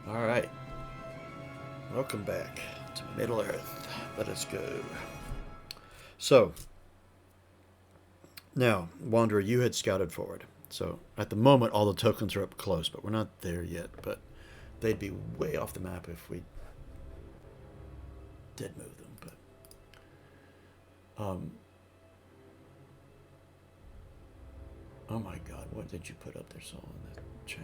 All right. Welcome back to Middle Earth. Let us go. So, now, Wanderer, you had scouted forward. So, at the moment, all the tokens are up close, but we're not there yet. But they'd be way off the map if we did move them. But, oh my God, what did you put up there, Saul, in the chat?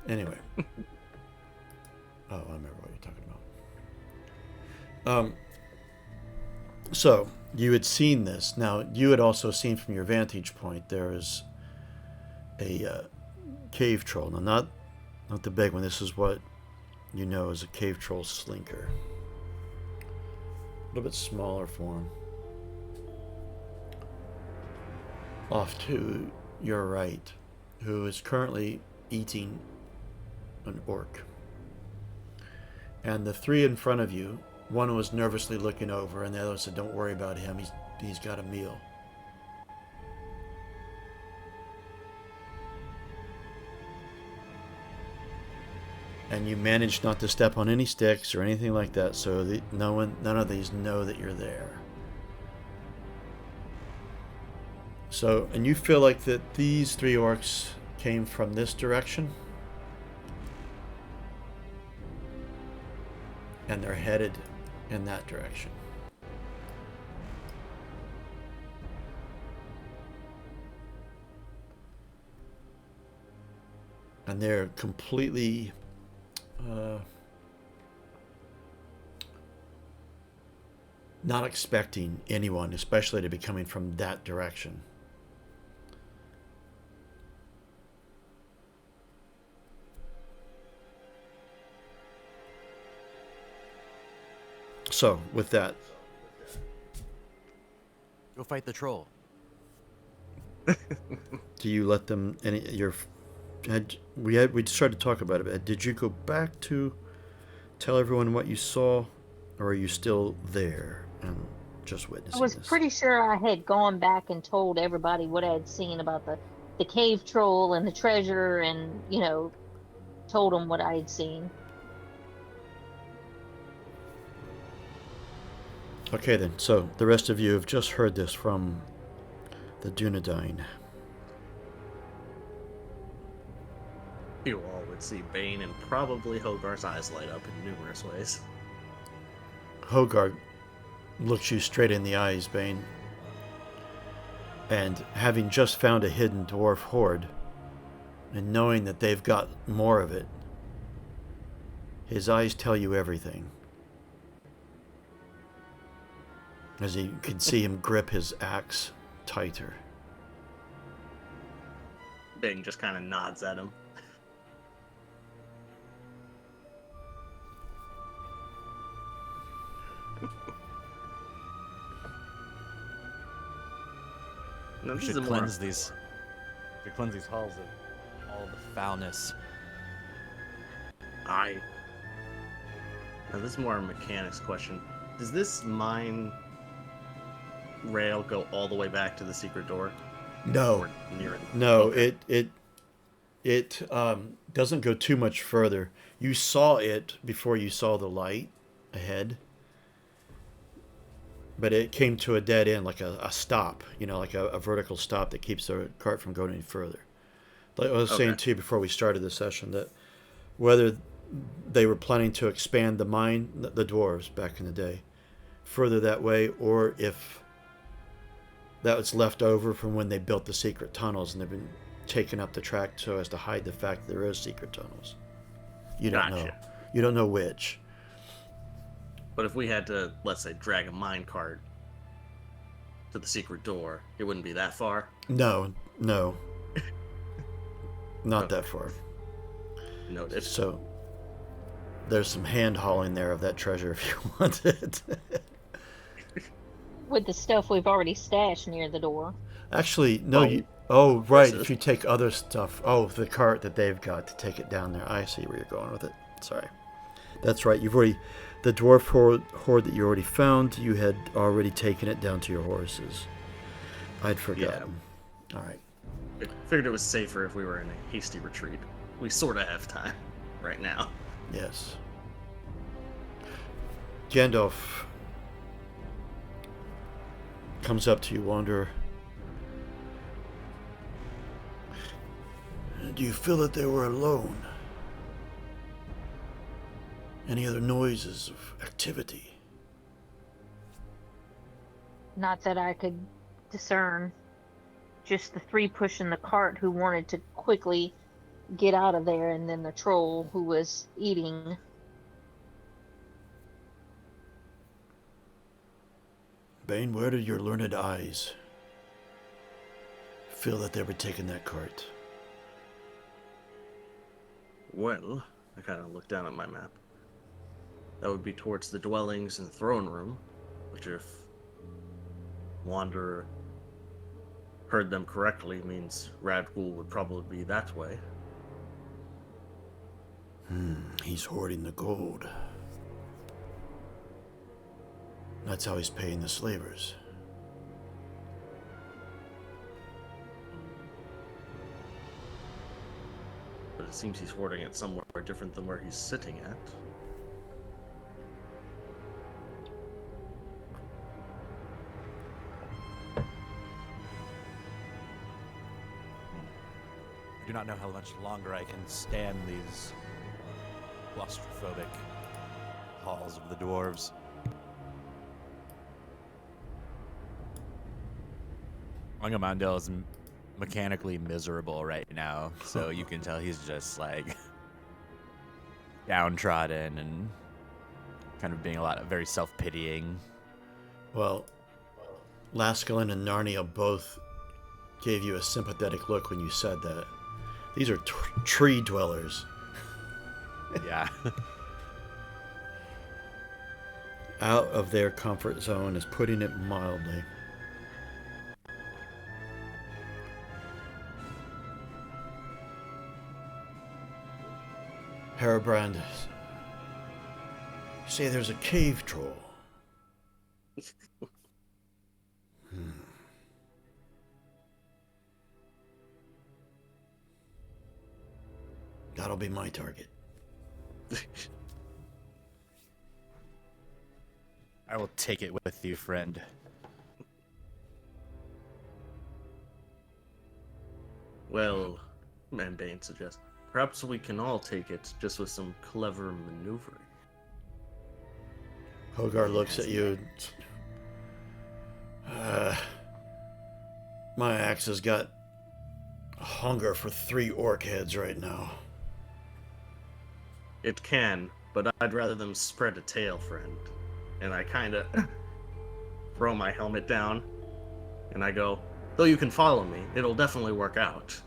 Anyway. Oh, I remember what you're talking about. So, you had seen this. Now, you had also seen from your vantage point there is a cave troll. Now, not the big one. This is what you know as a cave troll slinker. A little bit smaller form. Off to your right, who is currently eating an orc. And the three in front of you, one was nervously looking over, and the other said, "Don't worry about him. He's got a meal." And you managed not to step on any sticks or anything like that, so none of these know that you're there. So, and you feel like that these three orcs came from this direction? And they're headed in that direction. And they're completely not expecting anyone, especially to be coming from that direction. So, with that, go fight the troll. Do you let them? We started to talk about it. Did you go back to tell everyone what you saw, or are you still there and just witnessing I was this? pretty sure I had gone back and told everybody what I had seen about the cave troll and the treasure, and told them what I had seen. Okay then, so the rest of you have just heard this from the Dunedain. You all would see Bane and probably Hogarth's eyes light up in numerous ways. Hogarth looks you straight in the eyes, Bane. And having just found a hidden dwarf hoard, and knowing that they've got more of it, his eyes tell you everything. As you can see him grip his axe tighter. Bane just kind of nods at him. No, We should cleanse these halls of all the foulness. Now this is more a mechanics question. Does this mine rail go all the way back to the secret door? No. Or near it? No, Okay. it doesn't go too much further. You saw it before you saw the light ahead. But it came to a dead end, like a stop, like a vertical stop that keeps the cart from going any further. Like I was saying to you before we started the session, that whether they were planning to expand the mine, the dwarves back in the day, further that way, or if that was left over from when they built the secret tunnels and they've been taking up the track so as to hide the fact that there is secret tunnels. You don't know. You don't know which. But if we had to, let's say, drag a mine cart to the secret door, it wouldn't be that far? No. Not that far. Noted. So there's some hand hauling there of that treasure if you want it. With the stuff we've already stashed near the door. Actually, no. Right. If you take other stuff. Oh, the cart that they've got to take it down there. I see where you're going with it. Sorry. That's right. The dwarf hoard that you already found, you had already taken it down to your horses. I'd forgotten. Yeah. All right. I figured it was safer if we were in a hasty retreat. we sort of have time right now. Yes. Gandalf comes up to you, Wanderer. Do you feel that they were alone? Any other noises of activity? Not that I could discern. Just the three pushing the cart who wanted to quickly get out of there, and then the troll who was eating. Bane, where did your learned eyes feel that they were taking that cart? Well, I kind of look down at my map. That would be towards the dwellings and throne room, which, if Wanderer heard them correctly, means Radgul would probably be that way. He's hoarding the gold. That's how he's paying the slavers. But it seems he's hoarding it somewhere different than where he's sitting at. I do not know how much longer I can stand these claustrophobic halls of the dwarves. Angamandel is mechanically miserable right now, so you can tell he's just like downtrodden and kind of being very self-pitying. Well, Laskalin and Narnia both gave you a sympathetic look when you said that. These are tree dwellers. Yeah. Out of their comfort zone is putting it mildly. Harabrand, you say there's a cave troll. That'll be my target. I will take it with you, friend. Well, Bane suggests, perhaps we can all take it, just with some clever maneuvering. Hogar looks at you. My axe has got a hunger for 3 orc heads right now. It can, but I'd rather them spread a tail, friend. And I kind of throw my helmet down, and I go, though you can follow me, it'll definitely work out.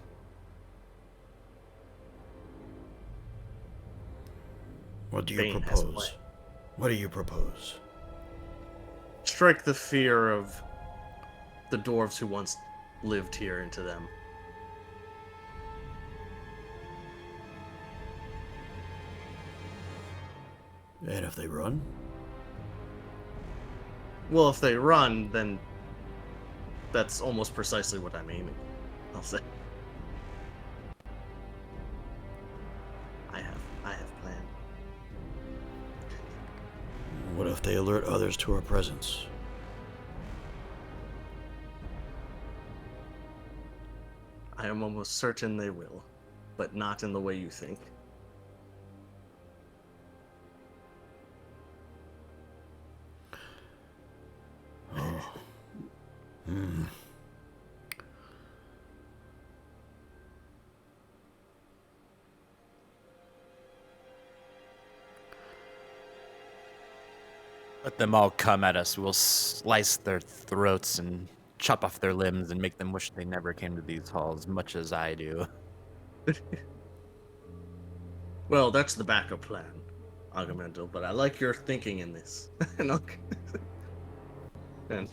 What do you Bane has a propose? plan. What do you propose? Strike the fear of the dwarves who once lived here into them. And if they run? Well, if they run, then that's almost precisely what I'm aiming. I'll say. I have plan. What if they alert others to our presence? I am almost certain they will, but not in the way you think. Let them all come at us. We'll slice their throats and chop off their limbs and make them wish they never came to these halls, much as I do. Well, that's the backup plan, Agamemnon, but I like your thinking in this. And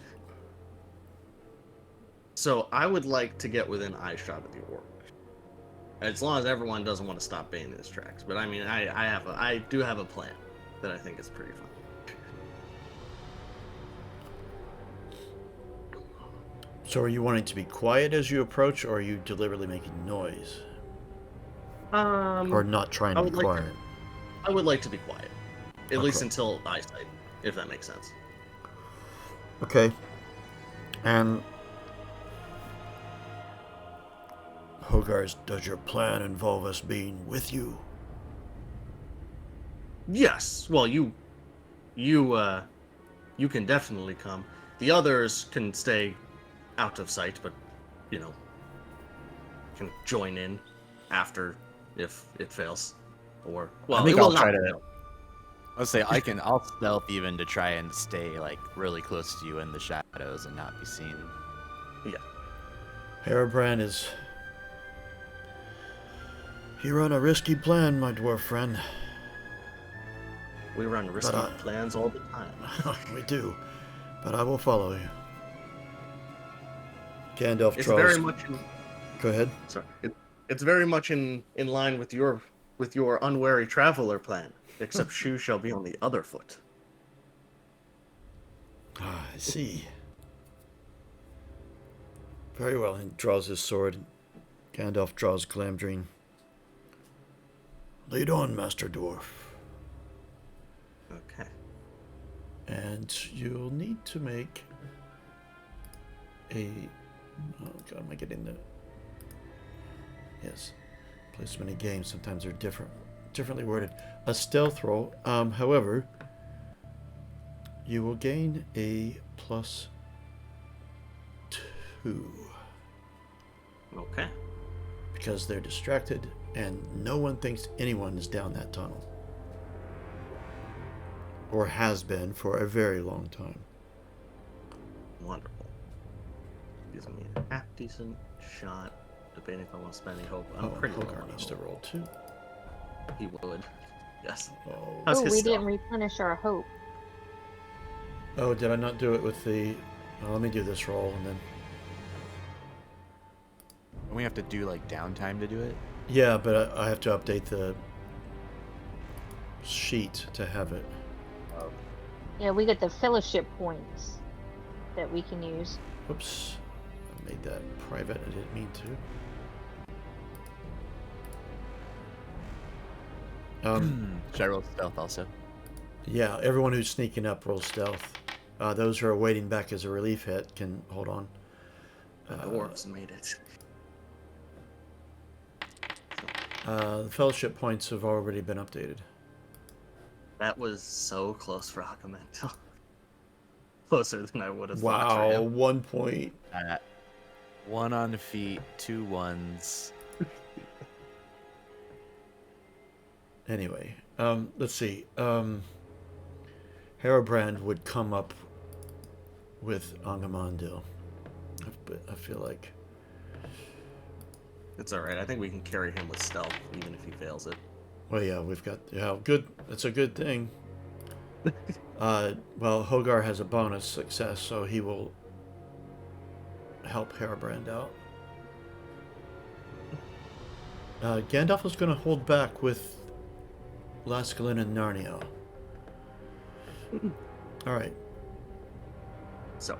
so I would like to get within eyeshot of the orc. As long as everyone doesn't want to stop Bane in his tracks. But I mean, I do have a plan that I think is pretty fun. So are you wanting to be quiet as you approach, or are you deliberately making noise? Or not trying I to be would like quiet? I would like to be quiet, at least Okay. until eyesight, if that makes sense. Okay. And Hogars, does your plan involve us being with you? Yes. Well, you can definitely come. The others can stay out of sight, but you know, can join in after if it fails, or well, I think it will I'll try not to. fail. I'll say I'll stealth even to try and stay like really close to you in the shadows and not be seen. Yeah. Harabrand is... You run a risky plan, my dwarf friend. We run risky I- plans all the time. We do. But I will follow you. Gandalf It's draws... very much in, Go ahead. sorry. It's very much in line with your unwary traveler plan, except shoe shall be on the other foot. Ah, I see. Very well. He draws his sword. Gandalf draws Glamdring. Lead on, Master Dwarf. Okay. And you'll need to make a... Oh, God, am I getting the... Yes. Play so many games. Sometimes they're differently worded. A stealth roll. However, you will gain a +2. Okay. Because they're distracted and no one thinks anyone is down that tunnel. Or has been for a very long time. Wonderful. Gives me a half decent shot, debating if I want to spend any hope. I'm pretty low Hogar on needs to hope. roll 2. He would. Yes. Oh. How's Oh, his we stealth? didn't replenish our hope. Oh, did I not do it with the... Well, let me do this roll and then... And we have to do like downtime to do it. Yeah, but I have to update the sheet to have it. Yeah, we get the fellowship points that we can use. Whoops. I made that private. I didn't mean to. Should I roll stealth also? Yeah, everyone who's sneaking up rolls stealth. Those who are waiting back as a relief hit can hold on. The dwarves made it. The fellowship points have already been updated. That was so close for Akamento. Closer than I would have thought Wow, for him. 1 point. 1 on feet, 2 ones. Anyway, let's see. Harabrand would come up with Angamandil. I feel like... It's alright. I think we can carry him with stealth, even if he fails it. Well, yeah, we've got... Yeah, good. That's a good thing. Well, Hogar has a bonus success, so he will help Harabrand out. Gandalf is going to hold back with Laskalin and Narnia. All right. So,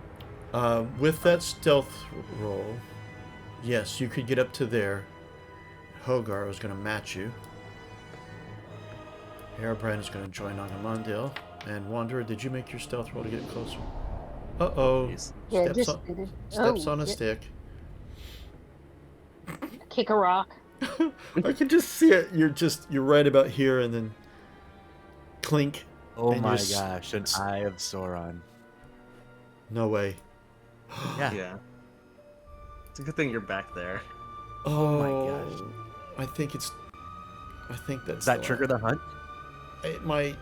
With that stealth roll, yes, you could get up to there. Hogar was going to match you. Harabrand is going to join Angamandil. And Wanderer, did you make your stealth roll to get closer? Uh-oh. Jeez. Yeah, Steps just on, did it. steps Oh, on a yeah. stick. Kick a rock. I can just see it. You're right about here, and then clink. Oh And my you're gosh, an Eye of Sauron. No way. Yeah. Yeah. It's a good thing you're back there. Oh my gosh. I think that's Does that the trigger the hunt? It might.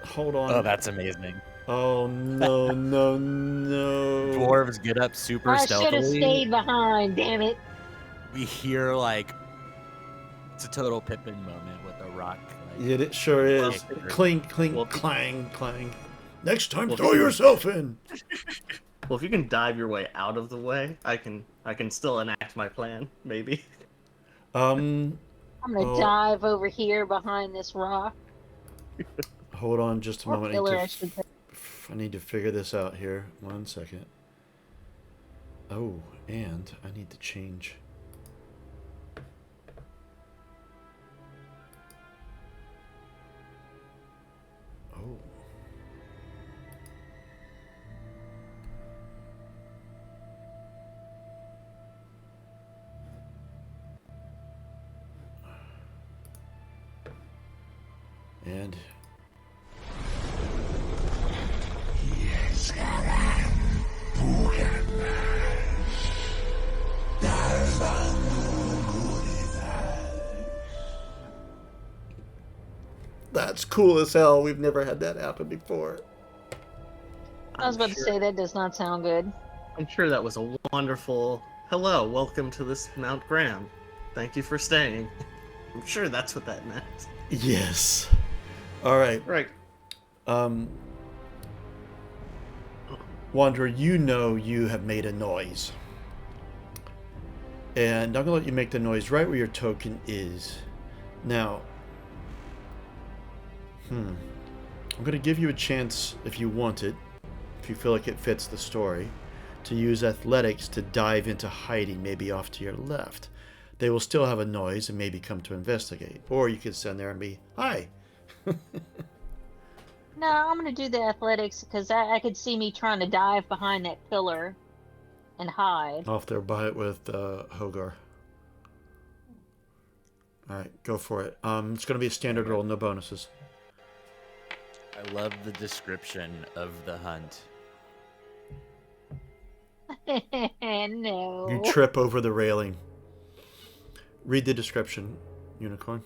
Hold on. Oh, that's amazing. Oh no no no. Dwarves get up super I should have stealthily. stayed behind, damn it. We hear like it's a total Pippin moment with a rock. Like, Yeah, it sure is. Well, Clink clink well, clang clang. Next time, well, throw yourself in. Well, if you can dive your way out of the way, I can still enact my plan, maybe. Um, I'm gonna Oh. dive over here behind this rock. hold on just a Or moment. pillar, I should say. I need to figure this out here. 1 second. Oh, and I need to change. And that's cool as hell. We've never had that happen before. I was about to say that does not sound good. I'm sure that was a wonderful hello, welcome to this Mount Graham. Thank you for staying. I'm sure that's what that meant. Yes. All right. Right. Wanderer, you know you have made a noise. And I'm going to let you make the noise right where your token is. Now, I'm going to give you a chance, if you want it, if you feel like it fits the story, to use athletics to dive into hiding, maybe off to your left. They will still have a noise and maybe come to investigate. Or you could stand there and be, hi. No, I'm gonna do the athletics because I could see me trying to dive behind that pillar and hide. Off there by it with Hogar. Alright, go for it. It's going to be a standard roll, no bonuses. I love the description of the hunt. No. You trip over the railing. Read the description, Unicorn.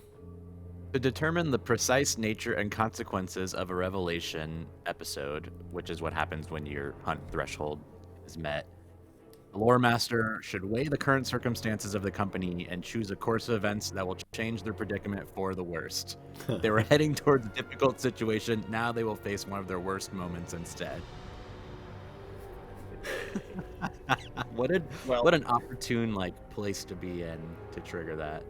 To determine the precise nature and consequences of a revelation episode, which is what happens when your hunt threshold is met, the lore master should weigh the current circumstances of the company and choose a course of events that will change their predicament for the worst. They were heading towards a difficult situation. Now they will face one of their worst moments instead. What an opportune place to be in to trigger that.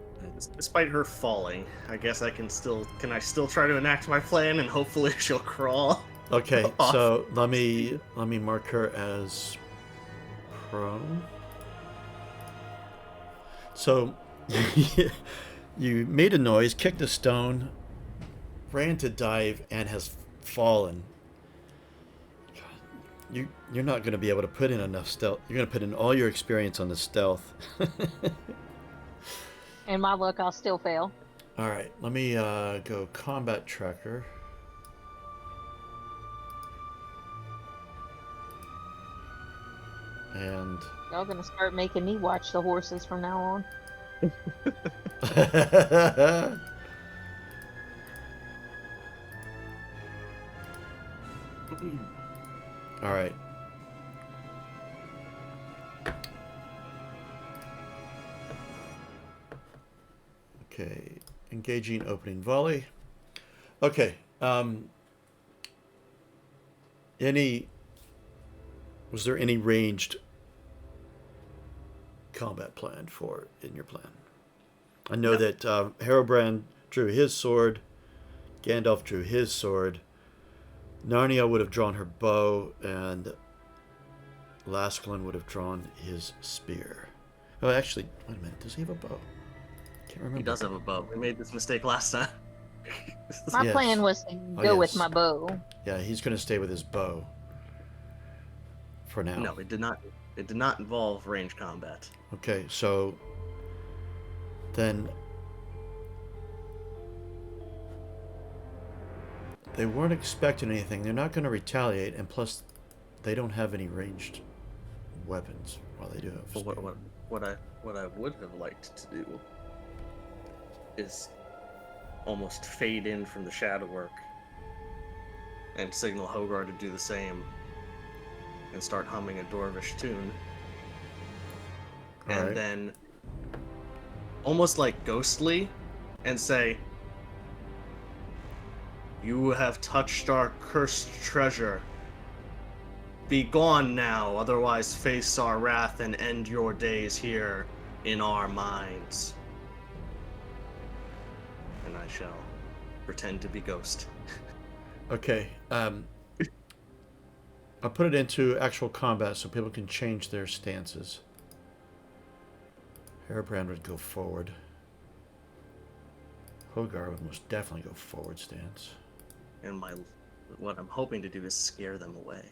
Despite her falling, I guess can I still try to enact my plan and hopefully she'll crawl? Okay, off. so let me mark her as prone. So you made a noise, kicked a stone, ran to dive, and has fallen. You're not going to be able to put in enough stealth. You're going to put in all your experience on the stealth. And my luck, I'll still fail. All right, let me go combat tracker. And Y'all gonna start making me watch the horses from now on. all right. Okay, engaging opening volley. Okay. Was there any ranged combat planned for in your plan? I know that Herobrand drew his sword, Gandalf drew his sword, Narnia would have drawn her bow, and Laskelin would have drawn his spear. Oh, actually, wait a minute. Does he have a bow? Can't remember. He does have a bow. We made this mistake last time. My Yes. plan was to Oh, go with yes. my bow. Yeah, he's going to stay with his bow for now. No, it did not. It did not involve range combat. Okay, so then they weren't expecting anything. They're not going to retaliate, and plus, they don't have any ranged weapons. While they do have. But spear. what I would have liked to do is almost fade in from the shadow work and signal Hogar to do the same and start humming a Dwarvish tune. And Alright. then almost like ghostly and say, "You have touched our cursed treasure. Be gone now, otherwise face our wrath and end your days here in our minds." And I shall pretend to be Ghost. Okay. I'll put it into actual combat so people can change their stances. Hairbrand would go forward. Hogar would most definitely go forward stance. And what I'm hoping to do is scare them away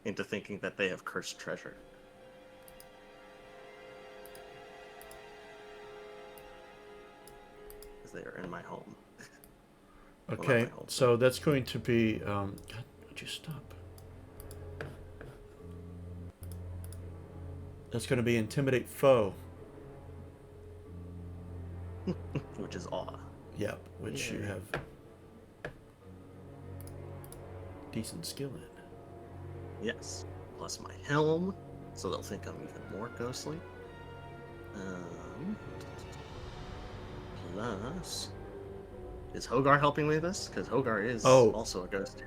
into thinking that they have cursed treasure. Because they are in my home. Okay, my whole so that's going to be. God, would you stop? That's going to be intimidate foe. which is awe. Yep, which you Yay. have decent skill in. Yes. Plus my helm, so they'll think I'm even more ghostly. Plus, is Hogar helping me with this? Because Hogar is Oh. also a ghost.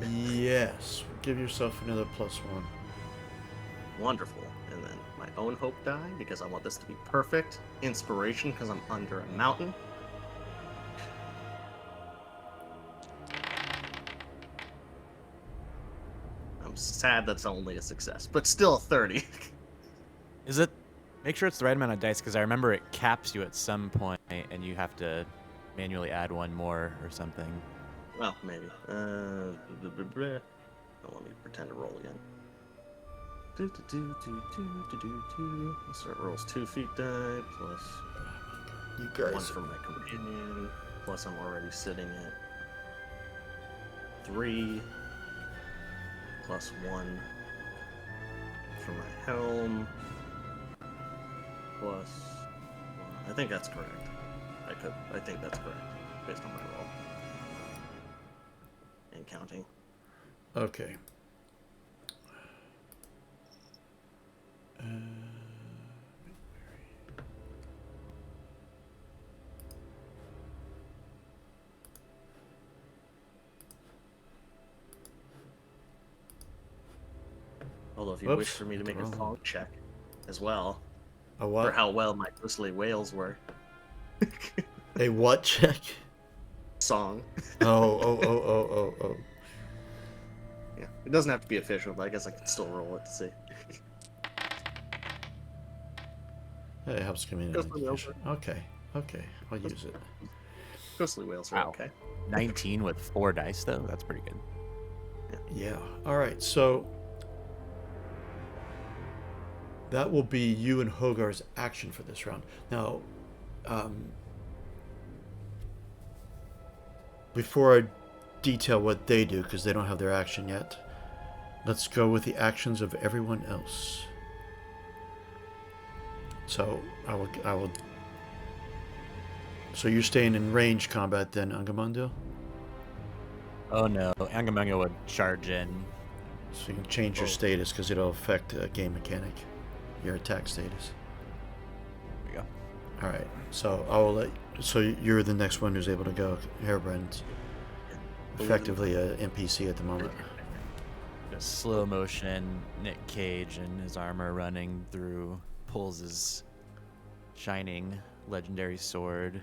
Yes. Give yourself another +1. Wonderful. And then my own hope die, because I want this to be perfect. Inspiration, because I'm under a mountain. I'm sad that's only a success, but still a 30. Is it? Make sure it's the right amount of dice, because I remember it caps you at some point, and you have to manually add one more or something. Well, maybe. Let me pretend to roll again. So it rolls 2 feet die, plus You 1 guys. for my companion, plus I'm already sitting at 3, plus 1 for my helm, plus... I think that's correct. I think that's correct, based on my roll. And counting. Okay. Although if you Whoops, wish for me to make a wrong song one. check as well, A for what? how well my ghostly wails were. A what check? Song. Oh. Yeah, it doesn't have to be official, but I guess I can still roll it to see. It helps communication. Okay. I'll use it. Ghostly wails are Wow. okay. 19 with 4 dice, though? That's pretty good. Yeah. All right. So that will be you and Hogar's action for this round. Now, before I detail what they do, because they don't have their action yet, let's go with the actions of everyone else. So I will. So you're staying in range combat then, Angamundo? Oh no, Angamunga would charge in. So you can change your Oh. status because it'll affect game mechanic, your attack status. There we go. All right. So I will let. So you're the next one who's able to go. Hairbrand's effectively a NPC at the moment. Just slow motion, Nick Cage in his armor running through, pulls his shining legendary sword,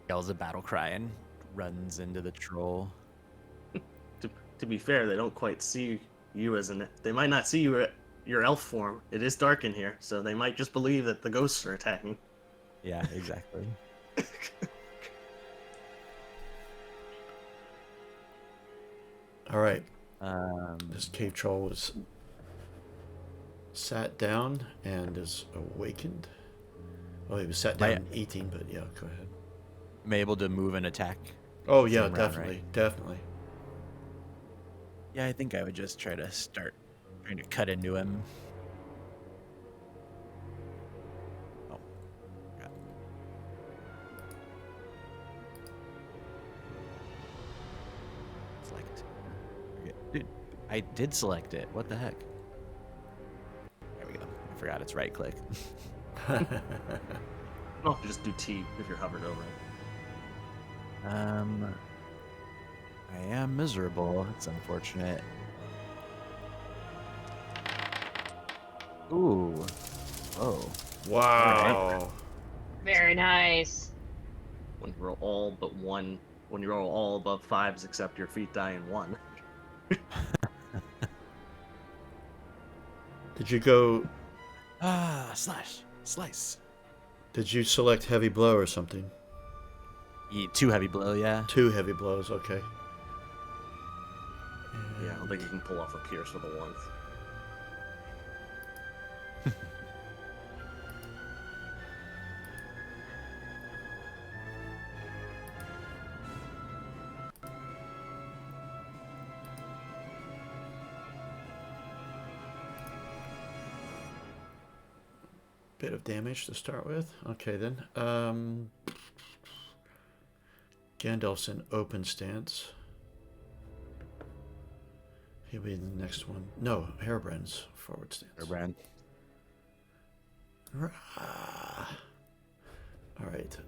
yells a battle cry, and runs into the troll. To be fair, they don't quite see you as an. They might not see you at your elf form. It is dark in here, so they might just believe that the ghosts are attacking. Yeah, exactly. All right. Um, This cave troll was sat down and is awakened. Well, he was sat My- down eating, but yeah, go ahead. am I able to move and attack? Oh yeah, Same round, definitely, right? definitely. Yeah, I think I would just try to start trying to cut into him. Oh, God. Select. Okay. Dude, I did select it. What the heck? There we go. I forgot it's right click. Oh, you just do T if you're hovered over it. I am miserable. It's unfortunate. Ooh. Oh. Wow. Very nice. When you roll all but one. When you roll all above 5s except your feet die in 1. Did you go? Ah, slice. Did you select heavy blow or something? Too heavy blow, yeah. 2 heavy blows. Okay. Yeah, I don't think you can pull off a pierce with a 1. bit of damage to start with. Okay, then. Gandalf's in open stance. He'll be the next one. No, Hairbrand's forward stance. Hairbrand. All right.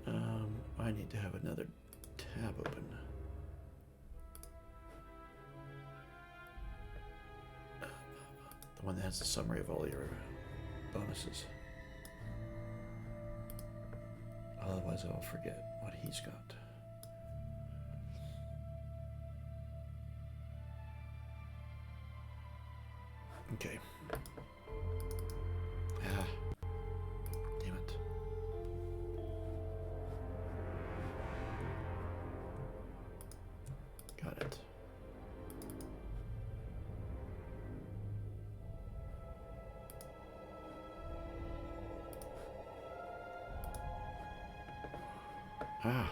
I need to have another tab open. The one that has the summary of all your bonuses. Otherwise, I'll forget what he's got. Okay. Damn it. Got it.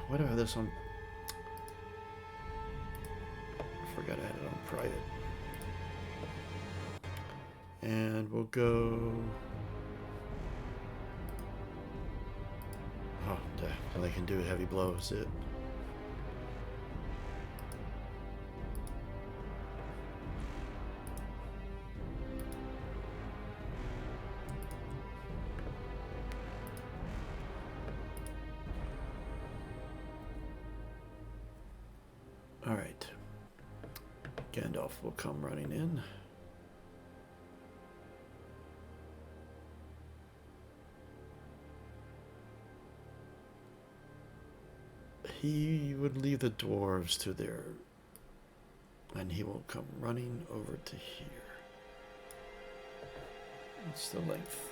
Why do I have this on? I forgot I had it on private. And we'll go. Oh, all they can do heavy blow is it. All right. Gandalf will come running in. He would leave the dwarves to their, and he will come running over to here. It's the length.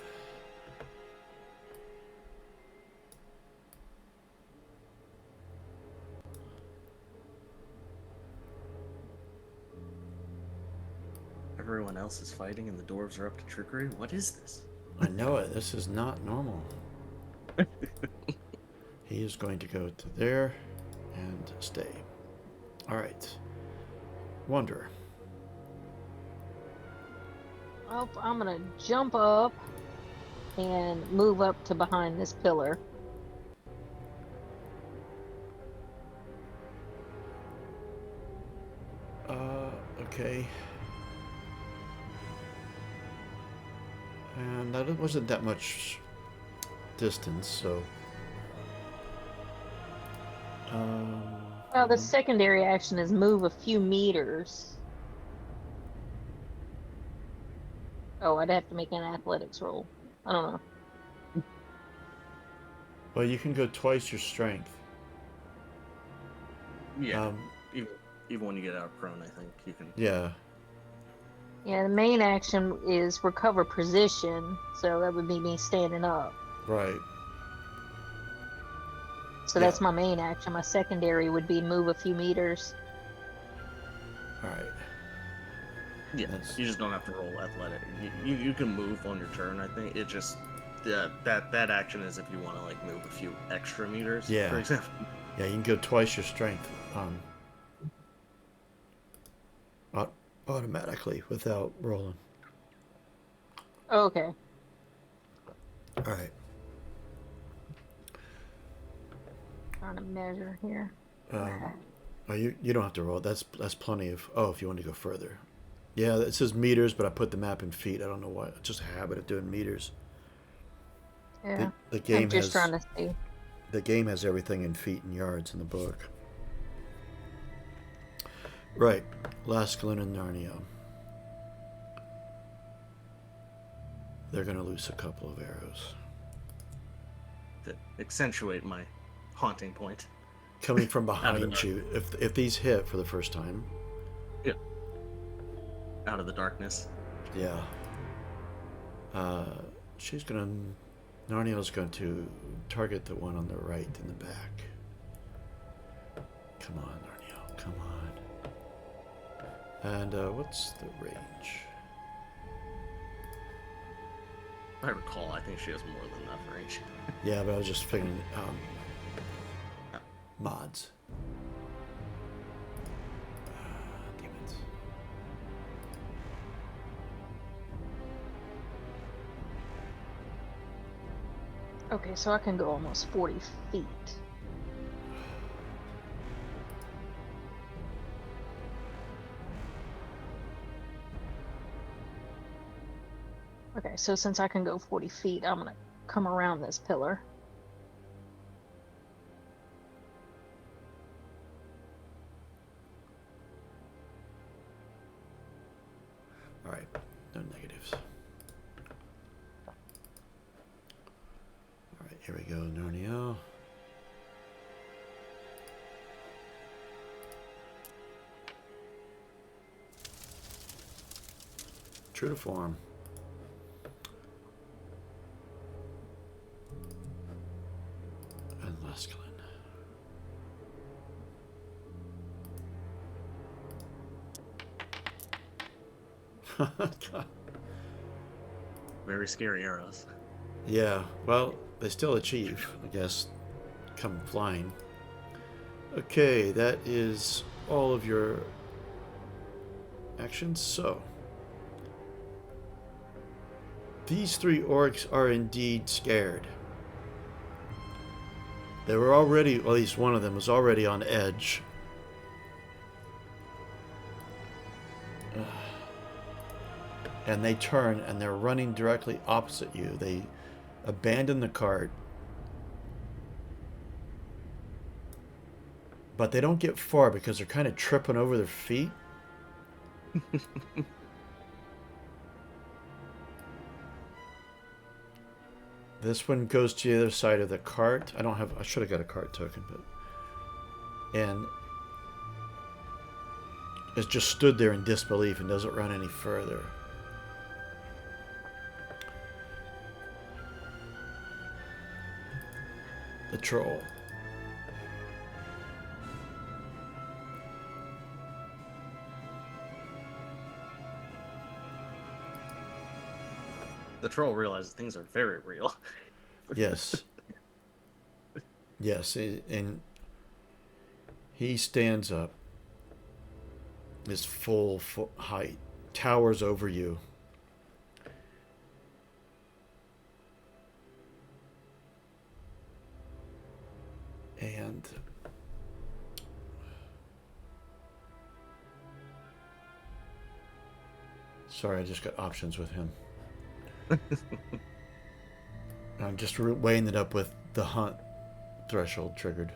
Everyone else is fighting and the dwarves are up to trickery? What is this? I know it. This is not normal. He is going to go to there and stay. All right. Wanderer. Well, I'm gonna jump up and move up to behind this pillar. Okay. And that wasn't that much distance, so. Well, the secondary action is move a few meters. Oh, I'd have to make an athletics roll. I don't know. Well, you can go twice your strength. Yeah. Even when you get out prone, I think you can. Yeah. Yeah, the main action is recover position, so that would be me standing up. Right. So that's my main action. My secondary would be move a few meters. All right. Yeah, you just don't have to roll athletic. You can move on your turn. I think it just that action is if you want to like move a few extra meters. Yeah. For example. Yeah, you can go twice your strength automatically without rolling. Okay. All right. Trying to measure here. Oh, you don't have to roll. That's plenty of. Oh, if you want to go further. Yeah, it says meters, but I put the map in feet. I don't know why. It's just a habit of doing meters. Yeah. The game I'm just has. trying to see. The game has everything in feet and yards in the book. Right. Laskalin and Narnia. They're going to lose a couple of arrows. To accentuate my haunting point. Coming from behind you. If these hit for the first time. Yeah. Out of the darkness. Yeah. She's going to... Narnia's going to target the one on the right in the back. Come on, Narnia. Come on. And what's the range? If I recall, I think she has more than enough range. Yeah, but I was just figuring mods. Damn it. Okay, so I can go almost 40 feet. Okay, so since I can go 40 feet, I'm gonna come around this pillar. All right, no negatives. All right, here we go, Narnio. True to form. And Lesklin. God. Very scary arrows. Yeah, well, they still achieve, I guess, come flying. Okay, that is all of your actions. So, these three orcs are indeed scared. They were already, well, at least one of them was already on edge. And they turn and they're running directly opposite you. They abandon the cart. But they don't get far because they're kind of tripping over their feet. This one goes to the other side of the cart. I should have got a cart token, but... And it just stood there in disbelief and doesn't run any further. The troll. The troll realizes things are very real. Yes. Yes, and he stands up. His full height towers over you. And sorry, I just got options with him. I'm just weighing it up with the hunt threshold triggered.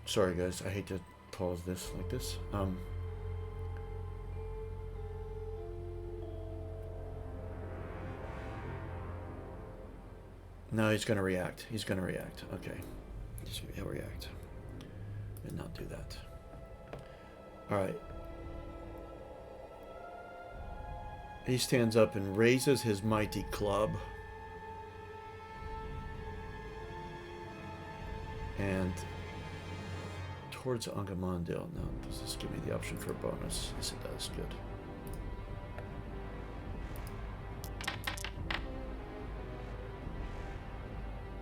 Sorry, guys. I hate to pause this like this. No, he's going to react. He's going to react. Okay. He'll react. And not do that. Alright. He stands up and raises his mighty club. And towards Angamondil. Now, does this give me the option for a bonus? Yes, it does. Good.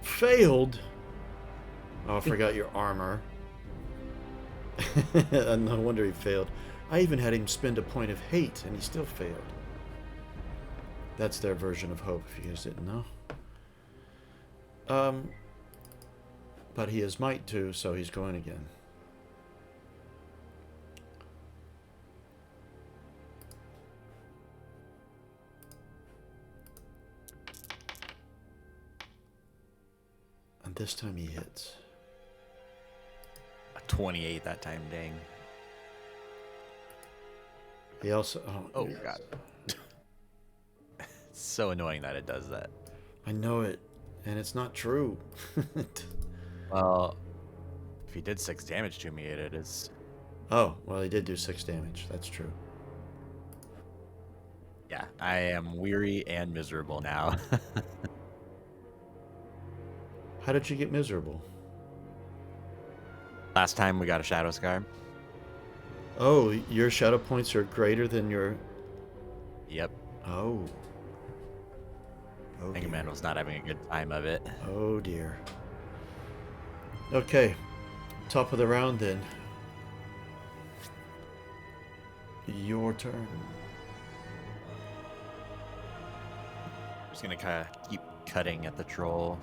Failed? Oh, I forgot your armor. No wonder he failed. I even had him spend a point of hate, and he still failed. That's their version of hope, if you guys didn't know. But he has might too, so he's going again. And this time he hits. A 28 that time, dang. He also... Oh, God. It's so annoying that it does that. I know it, and it's not true. Well, if he did 6 damage to me, it is... Oh, well, he did do 6 damage. That's true. Yeah, I am weary and miserable now. How did you get miserable? Last time we got a Shadow Scar. Oh, your shadow points are greater than your... Yep. Oh. Oh, dear. Agamemnon's not having a good time of it. Oh, dear. Okay. Top of the round, then. Your turn. Just gonna kind of keep cutting at the troll.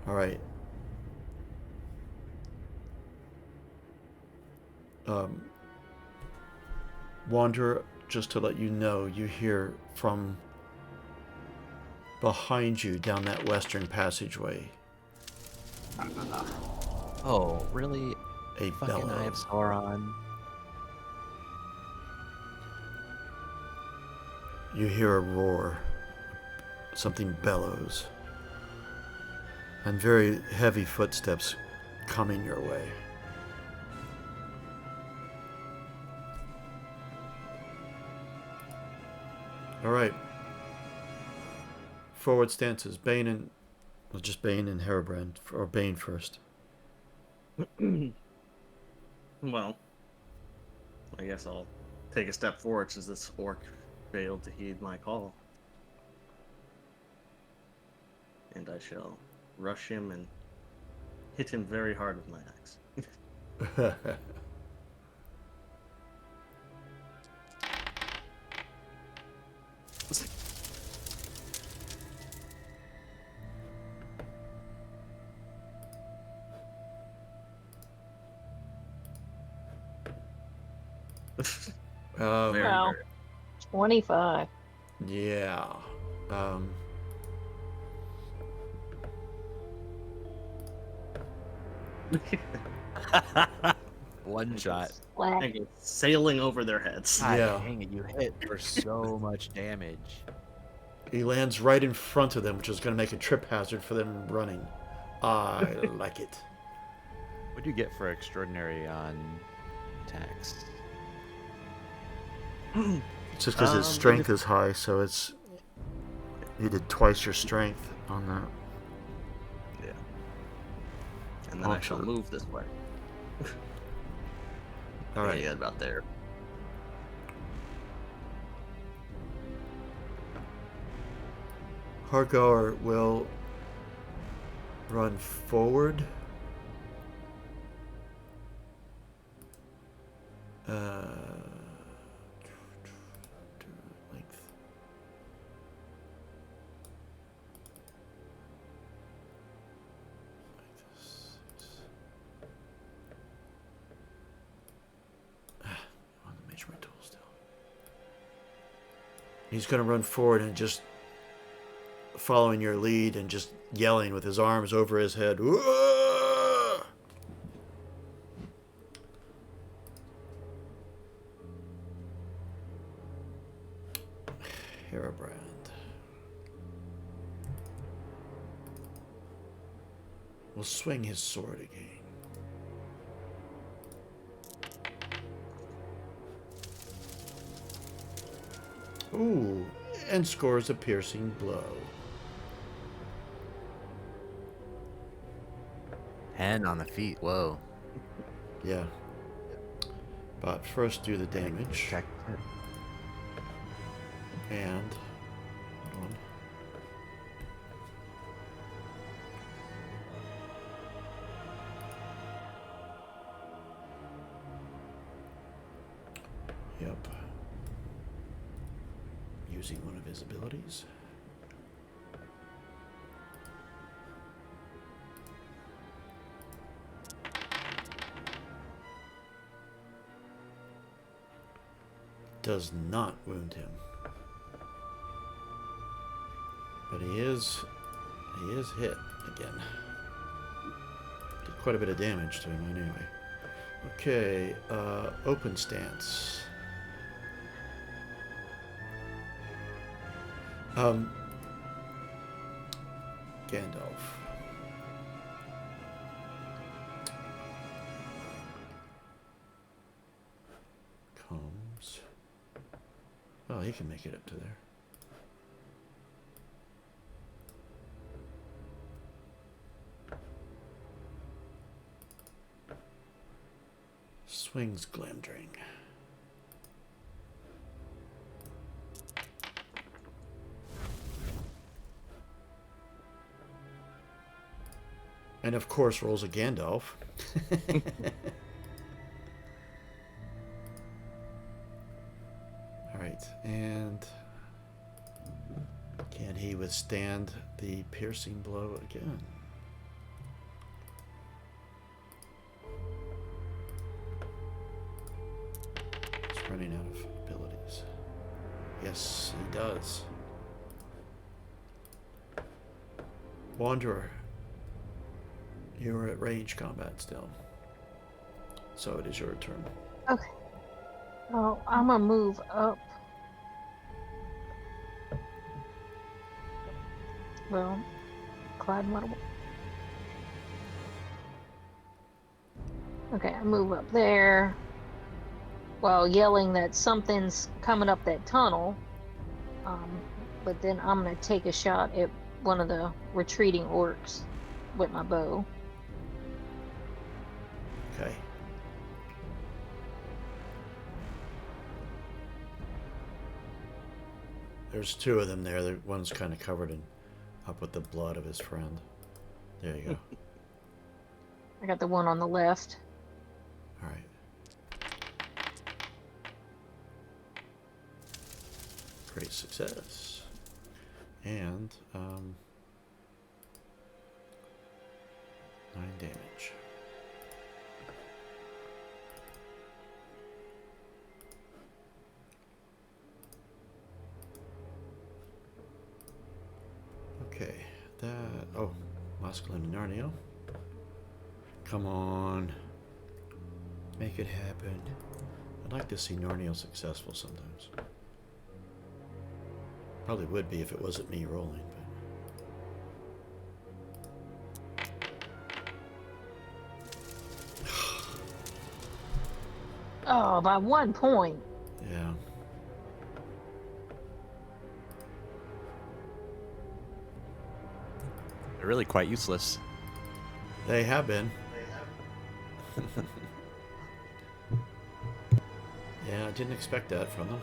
All right. Wanderer, just to let you know, you hear from behind you down that western passageway Oh, really? a Fucking Eye bellow. of Sauron. You hear a roar. Something bellows. And very heavy footsteps coming your way. All right. Forward stances. Bane and... Well, just Bane and Herobrand. Or Bane first. Well, I guess I'll take a step forward since this orc failed to heed my call. And I shall rush him and hit him very hard with my axe. Very, Wow. 25. Yeah. One shot. Whack. and go sailing over their heads. God Yeah. dang it, you hit for so much damage. He lands right in front of them, which is going to make a trip hazard for them running. I like it. What do you get for extraordinary on attacks? It's just because his strength is high, so it's... You did twice your strength on that. Yeah. And then I shall move this way. All right. Yeah, about there. Hargar will run forward. Length. Like this. I want to measure my tool still. He's going to run forward and just following your lead and just yelling with his arms over his head. Whoa! Herobrand. Will swing his sword again. Ooh, and scores a piercing blow. 10 on the feet. Whoa. Yeah. But first do the damage. Check it. And hold on. Yep. Using one of his abilities. Does not wound him. But he is hit again. Did quite a bit of damage to him anyway. Okay, open stance. Gandalf. Comes. Oh, he can make it up to there. Swings Glamdring. And of course rolls a Gandalf. Alright, and Can he withstand the piercing blow again? He's running out of abilities. Yes, he does. Wanderer, you're at range combat still. So it is your turn. Okay. Oh, I'm gonna move up. Well, Clyde, what? Okay, I move up there while yelling that something's coming up that tunnel. But then I'm gonna take a shot at one of the retreating orcs with my bow. Okay. There's two of them there. One's kind of covered in up with the blood of his friend. There you go. I got the one on the left. All right. Great success. And 9 damage. Okay, that. Oh, masculine Narnio. Come on. Make it happen. I'd like to see Narnio successful sometimes. Probably would be if it wasn't me rolling, but. Oh, by 1 point. Yeah. They're really quite useless. They have been. Yeah, I didn't expect that from them.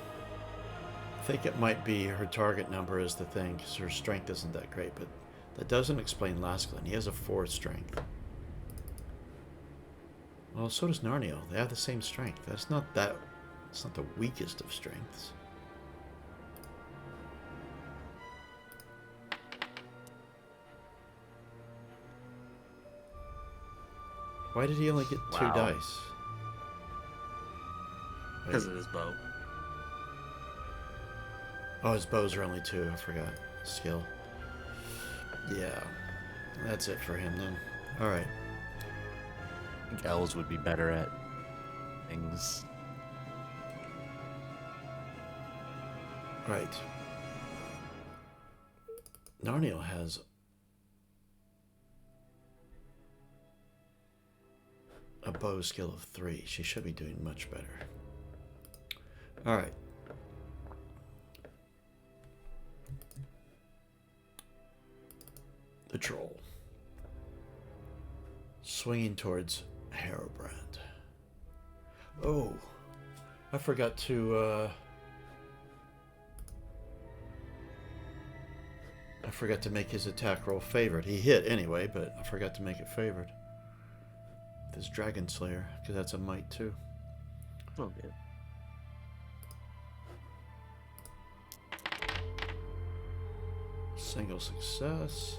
I think it might be her target number is the thing, because her strength isn't that great, but that doesn't explain Lasklin. He has a 4 strength. Well, so does Narnio. They have the same strength. It's not the weakest of strengths. Why did he only get 2 Wow. dice? Because of his bow. Oh, his bows are only 2. I forgot. Skill. Yeah. That's it for him then. Alright. I think elves would be better at things. Right. Narnio has a bow skill of 3. She should be doing much better. Alright. The troll. Swinging towards Harobrand. Oh. I forgot to, make his attack roll favored. He hit anyway, but I forgot to make it favored. This Dragon Slayer, because that's a might too. Oh, yeah. Single success.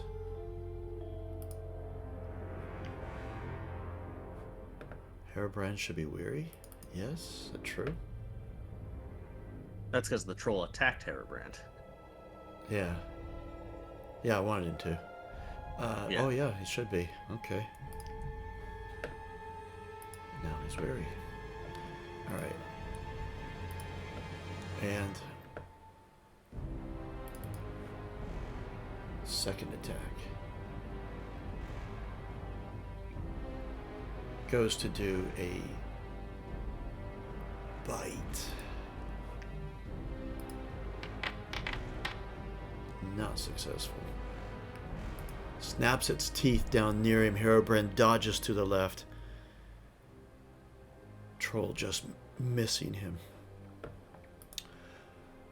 Hairbrand should be weary. Yes, is that true? That's because the troll attacked Harebrand. Yeah. Yeah, I wanted him to. Yeah. Oh, yeah, he should be. Okay. Now he's weary. Alright. And second attack. Goes to do a bite. Not successful. Snaps its teeth down near him. Harebrand dodges to the left. Troll just missing him.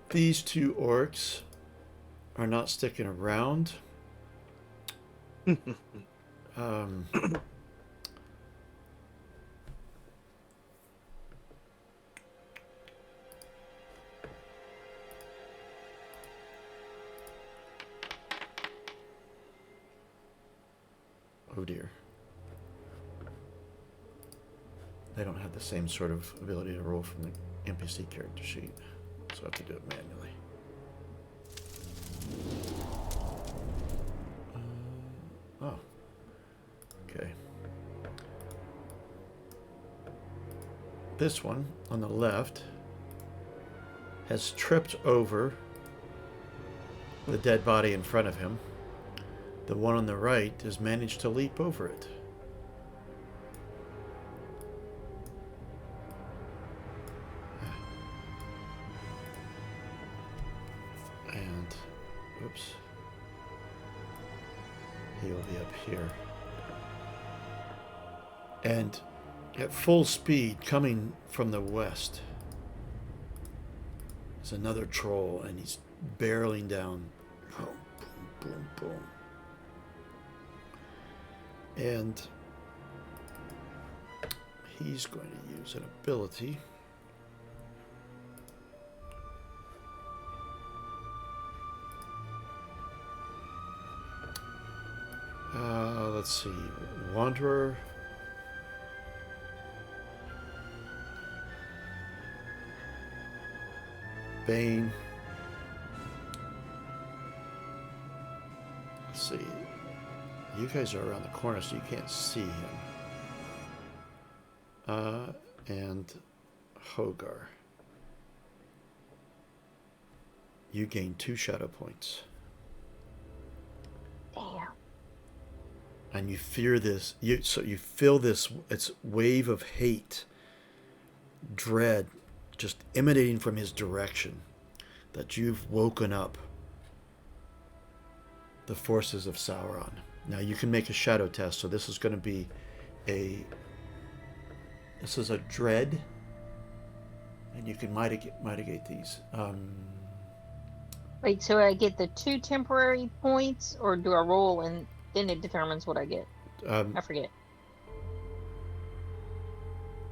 These two orcs are not sticking around. Oh dear. They don't have the same sort of ability to roll from the NPC character sheet, so I have to do it manually. Oh. Okay. This one on the left has tripped over the dead body in front of him. The one on the right has managed to leap over it. And, oops. He will be up here. And at full speed, coming from the west, is another troll, and he's barreling down. Boom, boom, boom, boom. And he's going to use an ability. Let's see. Wanderer. Bane. Let's see. You guys are around the corner, so you can't see him. And Hogar. You gain 2 shadow points. Damn. And you fear this. So you feel this. It's wave of hate, dread, just emanating from his direction. That you've woken up the forces of Sauron. Now you can make a shadow test. So this is going to be this is a dread, and you can mitigate these. Wait, so I get the 2 temporary points, or do I roll and then it determines what I get? I forget.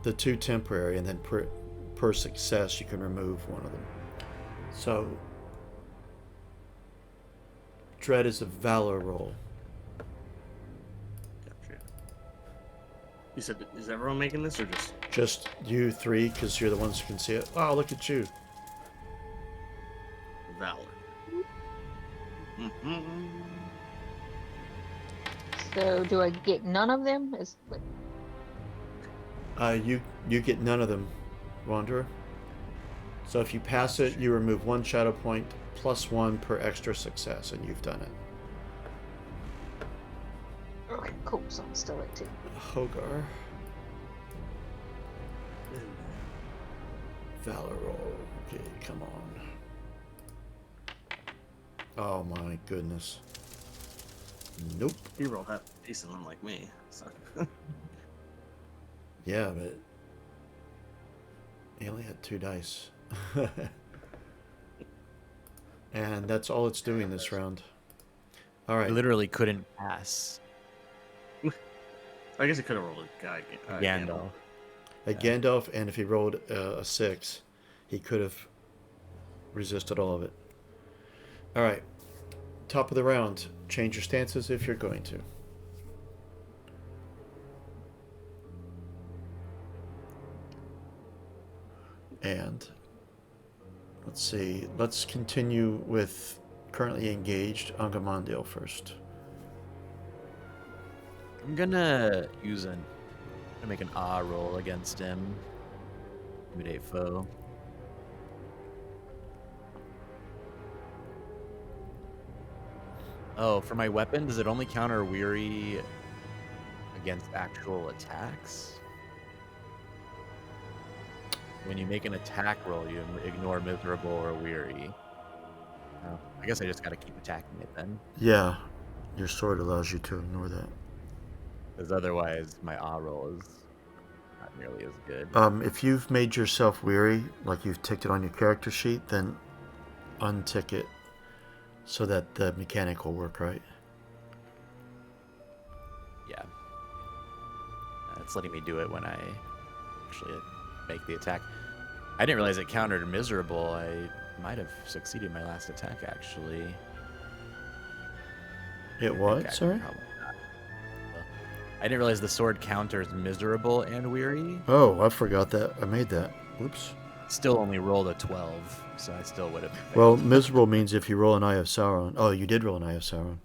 The 2 temporary, and then per success you can remove one of them. So dread is a valor roll. Gotcha. You said, is everyone making this, or just you 3, because you're the ones who can see it? Wow, look at you. valor? Mm-hmm. So do I get none of them? You get none of them, Wanderer. So if you pass it, you remove 1 shadow point plus 1 per extra success, and you've done it. Okay, cool. So I'm still at 2. Hogar. Valor roll. Okay, come on. Oh my goodness. Nope. You rolled half decent, unlike me. So. Yeah, but he only had 2 dice. And that's all it's doing this round. All right. I literally couldn't pass. I guess he could have rolled a guy. Gandalf. Gandalf, and if he rolled a 6, he could have resisted all of it. All right. Top of the round. Change your stances if you're going to. And let's see. Let's continue with currently engaged Angamondale first. I'm gonna make an A roll against him. Intimidate foe. Oh, for my weapon, does it only counter weary against actual attacks? When you make an attack roll, you ignore miserable or weary. Oh, I guess I just gotta keep attacking it then. Yeah, your sword allows you to ignore that. Because otherwise, my A roll is not nearly as good. If you've made yourself weary, like you've ticked it on your character sheet, then untick it so that the mechanic will work right. Yeah. It's letting me do it when I actually make the attack. I didn't realize it countered miserable. I might have succeeded my last attack, actually. It what? Sorry? didn't realize the sword counters miserable and weary. Oh, I forgot that. I made that. Whoops. Still only rolled a 12, so I still would have Well, failed. miserable means if you roll an Eye of Sauron. Oh, you did roll an Eye of Sauron.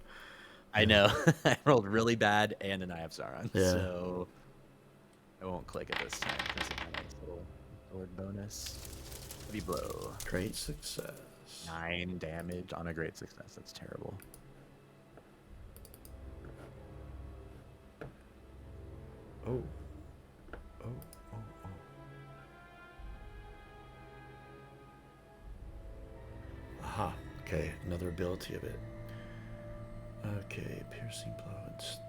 I know. I rolled really bad and an Eye of Sauron, Yeah. so I won't click it this time because of my nice little sword bonus. Heavy blow. Great success. 9 damage on a great success. That's terrible. Oh. Oh, oh, oh. Aha. Okay, another ability of it. Okay, piercing blow instead.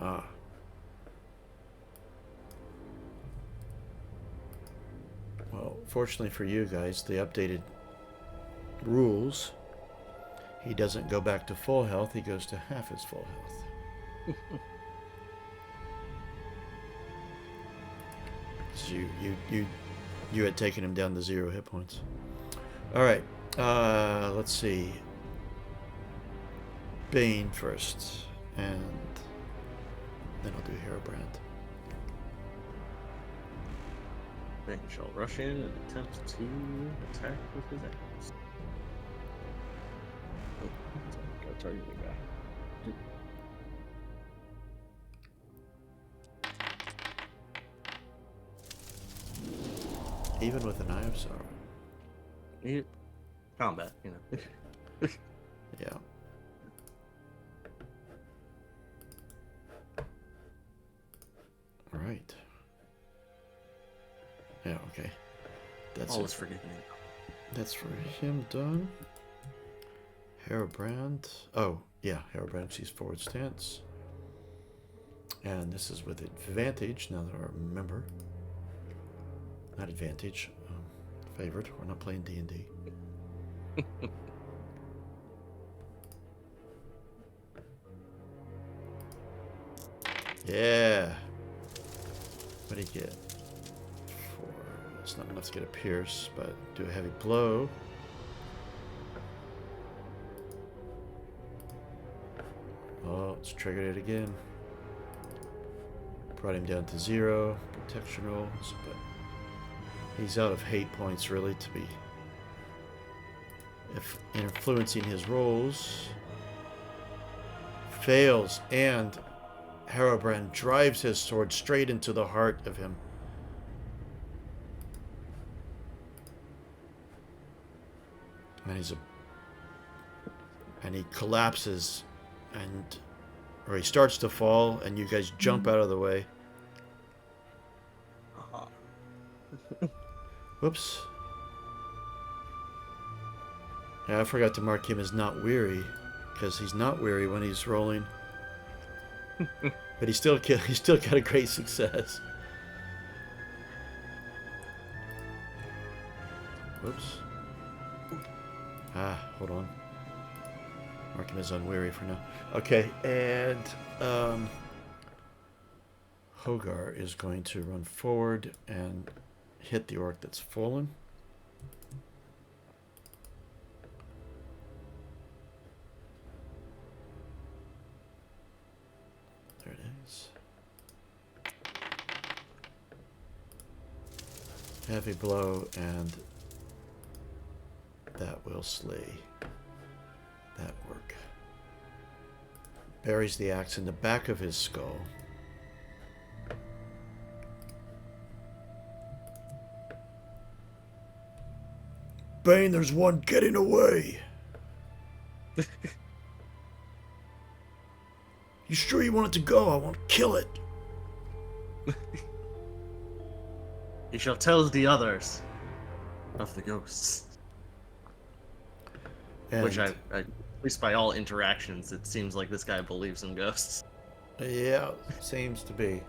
Ah. Well, fortunately for you guys, the updated rules, he doesn't go back to full health, he goes to half his full health. So you had taken him down to 0 hit points. All right, let's see. Bane first, and then I'll do Herobrand. Bane shall rush in and attempt to attack with his axe. Oh, got a target the guy. Even with an Eye of Sauron. Combat, you know. Yeah. All right. Yeah, okay. That's All it. is forgiven. That's for him done. Herobrand. Oh, yeah, Herobrand sees forward stance. And this is with advantage, now that I remember. Not advantage, favored. We're not playing D&D. Yeah. What do you get? 4. It's not enough to get a pierce, but do a heavy blow. Oh, it's triggered it again. Brought him down to 0. Protection rolls, but he's out of hate points really to be influencing his rolls. Fails, and Herobrand drives his sword straight into the heart of him. And he collapses, or he starts to fall, and you guys jump out of the way. Whoops. Yeah, I forgot to mark him as not weary, because he's not weary when he's rolling. But he still got a great success. Whoops. Hold on. Mark him as unweary for now. Okay, and Hogar is going to run forward and hit the orc that's fallen. There it is. Heavy blow, and that will slay that orc. Buries the axe in the back of his skull. Bane, there's one getting away. You sure you want it to go? I want to kill it. He shall tell the others of the ghosts. And Which at least by all interactions, it seems like this guy believes in ghosts. yeah, seems to be.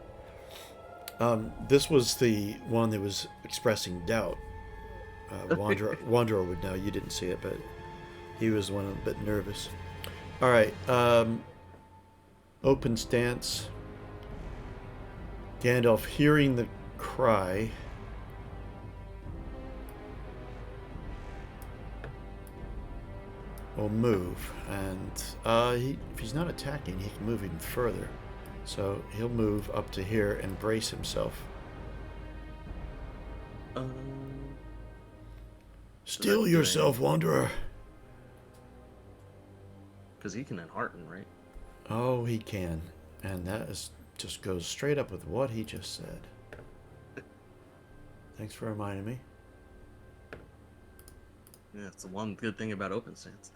This was the one that was expressing doubt. Wanderer would know. You didn't see it, but he was one a bit nervous. All right. Open stance. Gandalf, hearing the cry, will move, and if he's not attacking, he can move even further. So he'll move up to here and brace himself. Steel yourself, Wanderer. Because he can enhearten, right? Oh, he can. And that just goes straight up with what he just said. Thanks for reminding me. Yeah, it's the one good thing about open stance.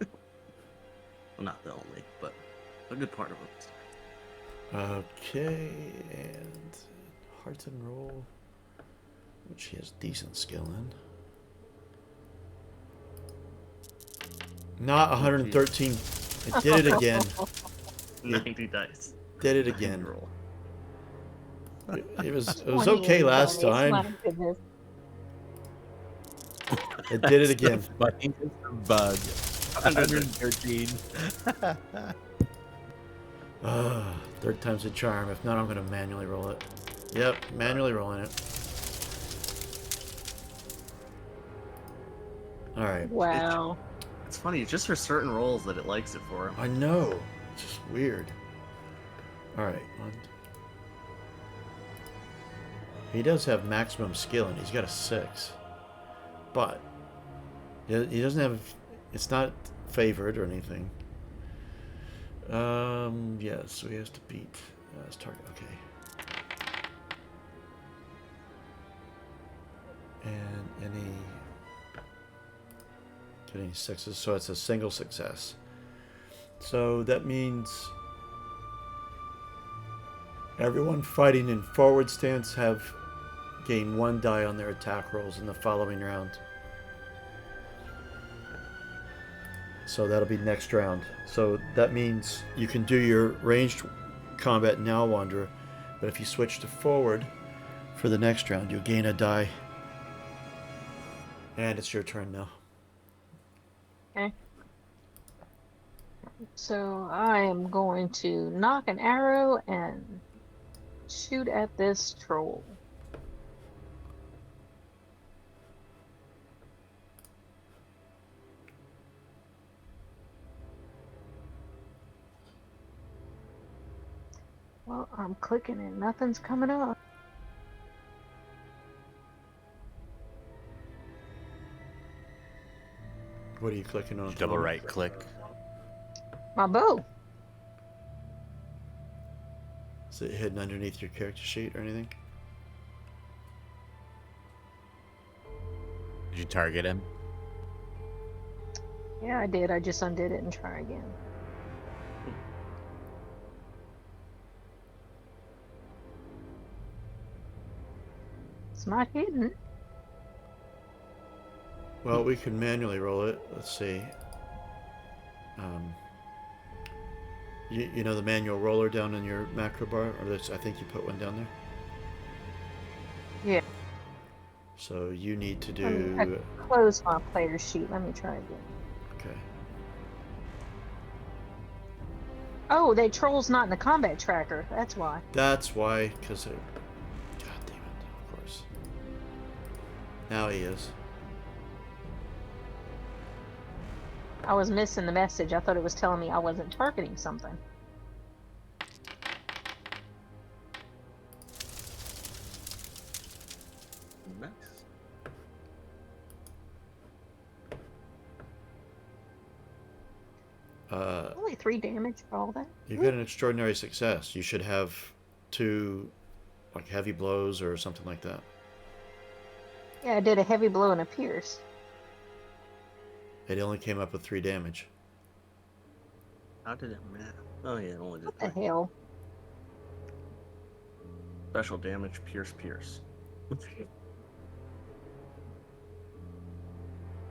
Well, not the only, but a good part of open stance. Okay, and Hearts and Roll, which he has decent skill in. Not 113. I did it again. 90 dice. Did it again. Roll. It was okay last time. My goodness. It did it again. Funniest bug. 113. Third time's a charm. If not, I'm going to manually roll it. Yep, manually rolling it. All right. Wow. It's funny, it's just for certain rolls that it likes it for. I know. It's just weird. All right. He does have maximum skill, and he's got a 6. But he doesn't have... It's not favored or anything. Yeah, so he has to beat his target. Okay. And any 6s, so it's a single success. So that means everyone fighting in forward stance have gained 1 die on their attack rolls in the following round. So that'll be next round. So that means you can do your ranged combat now, Wanderer, but if you switch to forward for the next round, you'll gain a die. And it's your turn now. Okay. So I am going to knock an arrow and shoot at this troll. Well, I'm clicking and nothing's coming up. What are you clicking on? Double right click. My bow. Is it hidden underneath your character sheet or anything? Did you target him? Yeah, I did. I just undid it and try again. It's not hidden. Well, we can manually roll it. Let's see. You know the manual roller down in your macro bar? Or I think you put one down there. Yeah. So you need to I do... closed my player sheet. Let me try again. Okay. Oh, that troll's not in the combat tracker. That's why. That's why, because it... God damn it, of course. Now he is. I was missing the message. I thought it was telling me I wasn't targeting something. Nice. Only 3 damage for all that. You get an extraordinary success. You should have 2 like heavy blows or something like that. Yeah, I did a heavy blow and a pierce. It only came up with 3 damage. How did it matter? Oh yeah, it only did What the 3. hell? Special damage, pierce.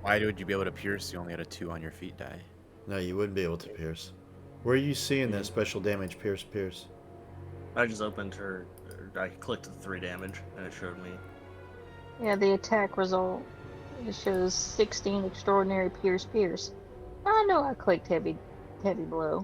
Why would you be able to pierce? You only had a 2 on your feet die. No, you wouldn't be able to pierce. Where are you seeing that special damage, pierce? I just opened her. I clicked the 3 damage, and it showed me. Yeah, the attack result. It shows 16 extraordinary pierce. I know I clicked heavy blow.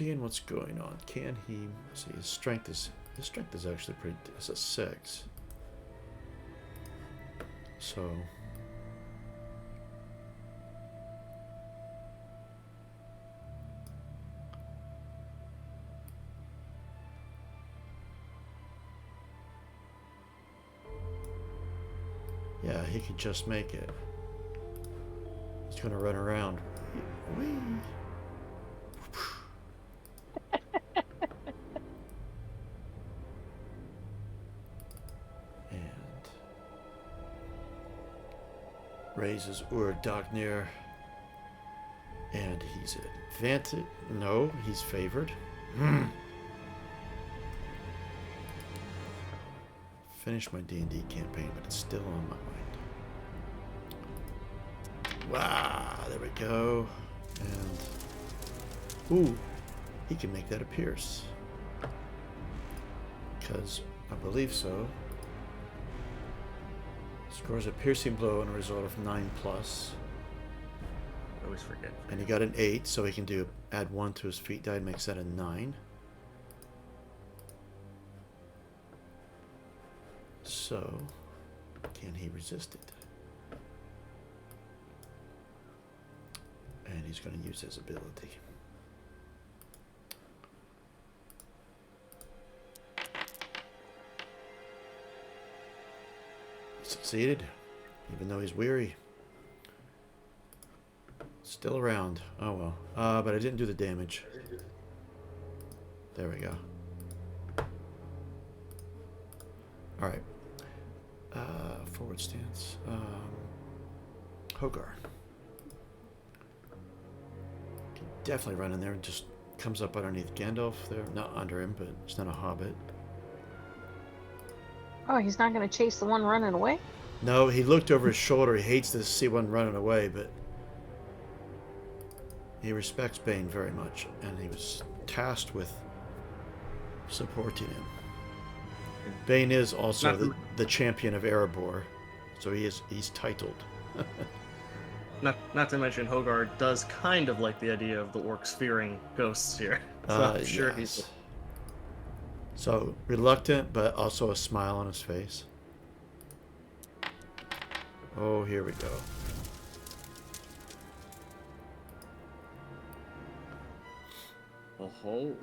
seeing what's going on. Can he see his strength is actually pretty, it's a 6. So yeah, he could just make it. He's gonna run around. Whee! And raises Dagnir. And he's at advantage. No, he's favored. Finished my D&D campaign, but it's still on my mind. Wow, there we go. And ooh, he can make that a pierce. Because I believe so. Scores a piercing blow and a result of 9+. I always forget. And he got an 8, so he can add 1 to his feat die, makes that a 9. So, can he resist it? And he's going to use his ability. He succeeded, even though he's weary. Still around. Oh well. But I didn't do the damage. There we go. Alright. Forward stance. Hogar. Can definitely run in there and just comes up underneath Gandalf there. Not under him, but he's not a hobbit. Oh, he's not going to chase the one running away? No, he looked over his shoulder. He hates to see one running away, but he respects Bane very much, and he was tasked with supporting him. Bane is also the champion of Erebor, so he's titled. Not to mention Hogar does kind of like the idea of the orcs fearing ghosts here. So I'm sure yes. he's So reluctant, but also a smile on his face. Oh, here we go. Oh,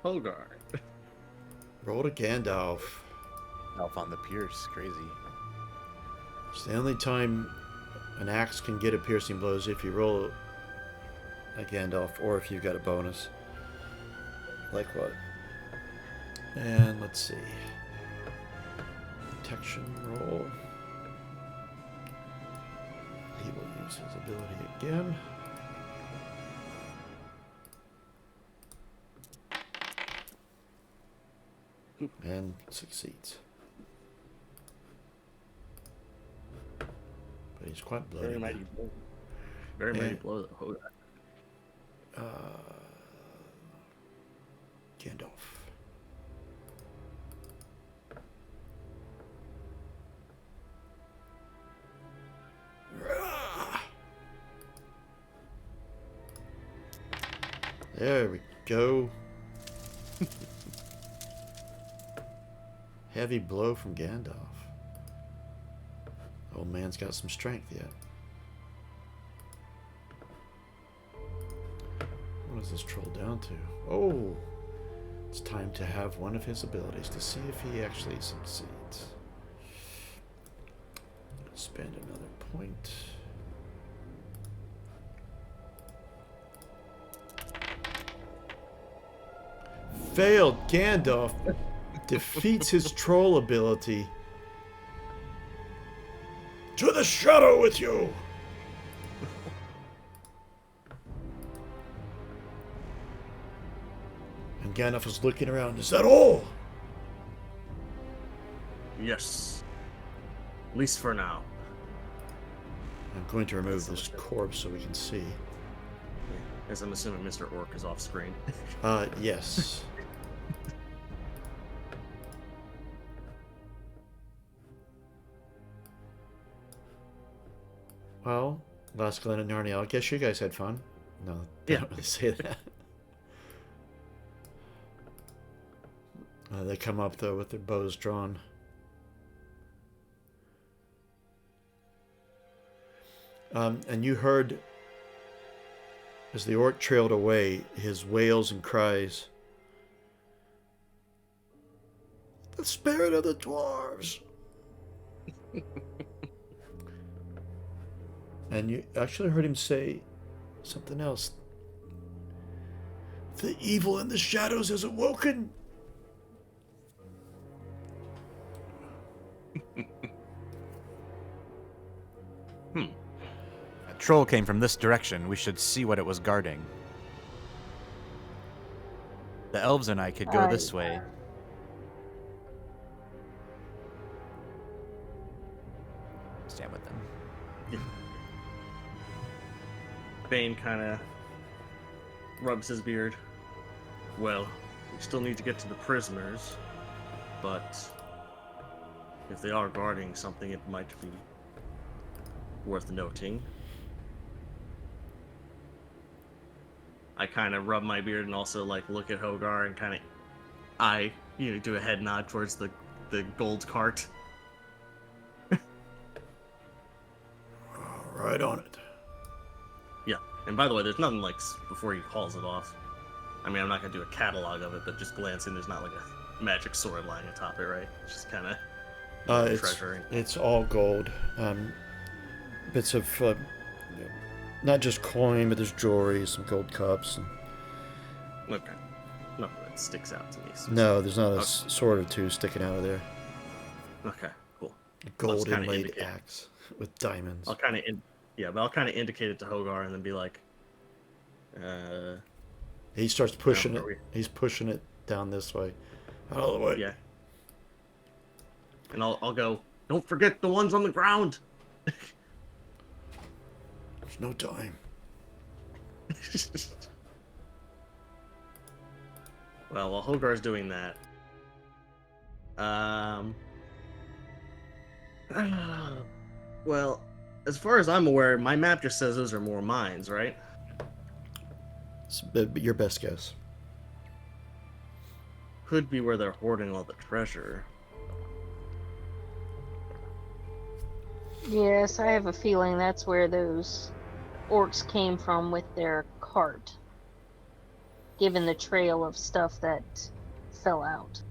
Hogar. Roll to Gandalf. Elf on the Pierce, crazy. It's the only time an axe can get a piercing blow is if you roll a Gandalf, or if you've got a bonus. Like what? And let's see. Protection roll. He will use his ability again. And succeeds. But he's quite bloody. Very mighty blow. Very mighty blow, Hogar. Gandalf. There we go. Heavy blow from Gandalf. Old man's got some strength yet. What is this troll down to? Oh, it's time to have one of his abilities to see if he actually succeeds. Spend another point. Failed. Gandalf defeats his troll ability. To the shadow with you! And Gandalf is looking around. Is that all? Yes. At least for now. I'm going to remove this corpse so we can see. As I'm assuming Mr. Orc is off screen. Yes. Well, Last Glen and Narnia, I guess you guys had fun. No, they don't really say that. They come up, though, with their bows drawn. And you heard, as the orc trailed away, his wails and cries. The spirit of the dwarves! And you actually heard him say something else. The evil in the shadows has awoken! A troll came from this direction. We should see what it was guarding. The elves and I could go this way. Stand with them. Bane kind of rubs his beard. Well, we still need to get to the prisoners, but if they are guarding something, it might be worth noting. I kind of rub my beard and also like look at Hogar and kind of do a head nod towards the gold cart. Right on it. Yeah, and by the way, there's nothing like before he hauls it off. I mean, I'm not gonna do a catalog of it, but just glancing, there's not like a magic sword lying atop it, right? It's just kind of treasuring. It's all gold. Bits of not just coin, but there's jewelry, some gold cups. And... Okay. Nothing that sticks out to me. No, there's not a sword or two sticking out of there. Okay, cool. A gold inlaid axe with diamonds. I'll kind of indicate it to Hogar and then be like, He starts pushing it. He's pushing it down this way. Out of the way. Yeah. And I'll go, don't forget the ones on the ground. There's no time. Well, while Hogar's doing that, well, as far as I'm aware, my map just says those are more mines, right? It's your best guess. Could be where they're hoarding all the treasure. Yes, I have a feeling that's where those orcs came from with their cart, given the trail of stuff that fell out.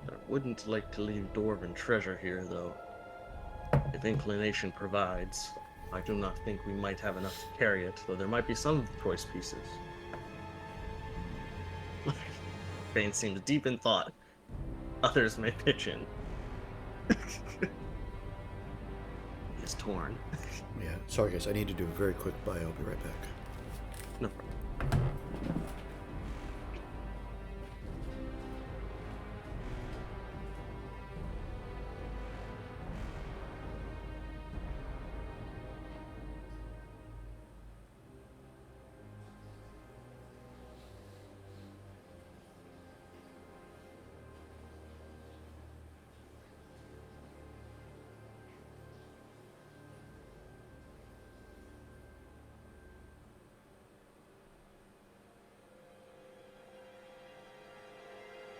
I wouldn't like to leave dwarven treasure here, though. If inclination provides, I do not think we might have enough to carry it, though there might be some choice pieces. Bane seems deep in thought. Others may pitch in. He's torn. Yeah, sorry guys, I need to do a very quick bio. I'll be right back. No problem.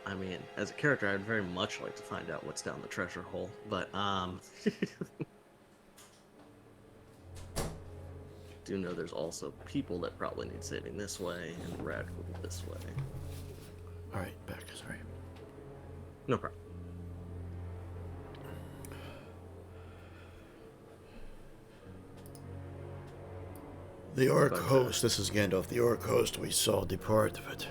I mean, as a character, I'd very much like to find out what's down the treasure hole, but, do know there's also people that probably need saving this way, and Radwood this way. Alright, back, sorry. No problem. The orc host, this is Gandalf, the orc host we saw depart, but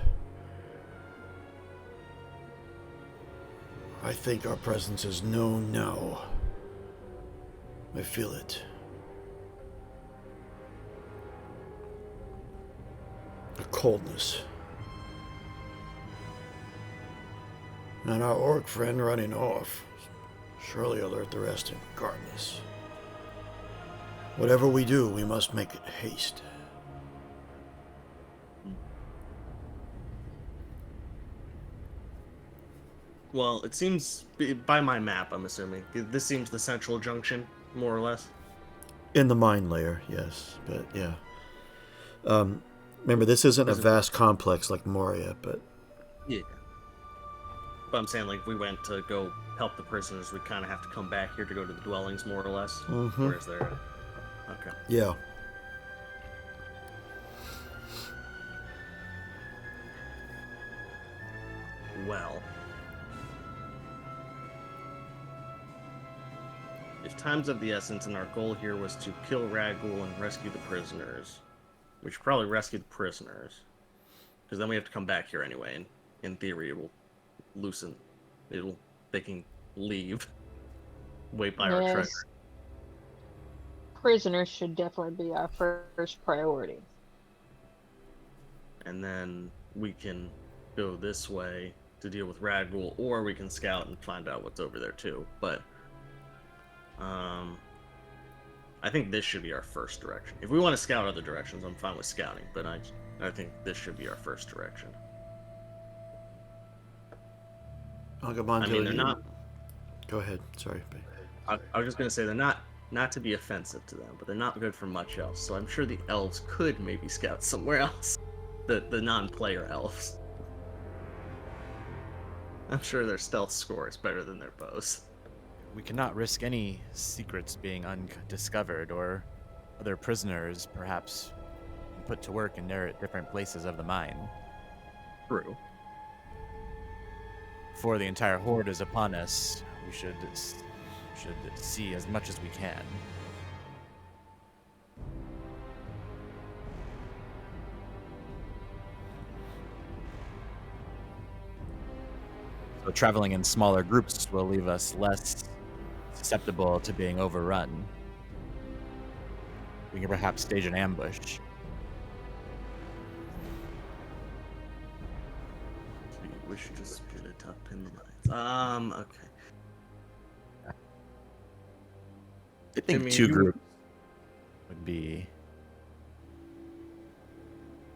I think our presence is known now. I feel it. A coldness. And our orc friend running off. Surely alert the rest regardless. Whatever we do, we must make it haste. Well, it seems, by my map, I'm assuming, this seems the central junction, more or less. In the mine layer, yes, but yeah. Remember, this isn't a vast complex like Moria, but... Yeah. But I'm saying, like, if we went to go help the prisoners, we'd kind of have to come back here to go to the dwellings, more or less. Mm-hmm. Whereas they're... Okay. Yeah. Well... If time's of the essence and our goal here was to kill Ragul and rescue the prisoners, we should probably rescue the prisoners. Because then we have to come back here anyway, and in theory it will loosen. They can leave. Wait by our Yes. treasure. Prisoners should definitely be our first priority. And then we can go this way to deal with Ragul, or we can scout and find out what's over there too. But I think this should be our first direction. If we want to scout other directions, I'm fine with scouting, but I think this should be our first direction. Agumon, I mean, they're not... Go ahead. Sorry. I was just going to say, they're not to be offensive to them, but they're not good for much else. So I'm sure the elves could maybe scout somewhere else. The non-player elves. I'm sure their stealth score is better than their bows. We cannot risk any secrets being undiscovered or other prisoners perhaps put to work in their different places of the mine. True. Before the entire horde is upon us, we should see as much as we can. So traveling in smaller groups will leave us less susceptible to being overrun. We can perhaps stage an ambush. We should just split it up in lines. Okay. I think mean, two groups would be...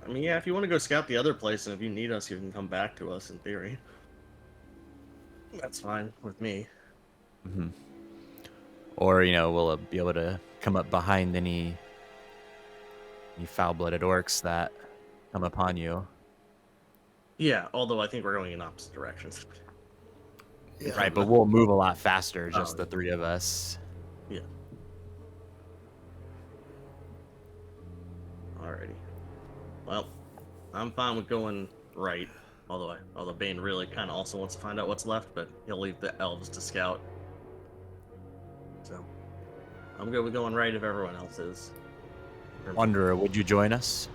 I mean, yeah, if you want to go scout the other place, and if you need us, you can come back to us, in theory. That's fine with me. Mm-hmm. Or, we'll be able to come up behind any foul-blooded orcs that come upon you. Yeah, although I think we're going in opposite directions. Yeah. Right, but we'll move a lot faster, just the three of us. Yeah. Alrighty. Well, I'm fine with going right. Although Bane really kind of also wants to find out what's left, but he'll leave the elves to scout. So, I'm good with going right if everyone else is. Wanderer, would you join us?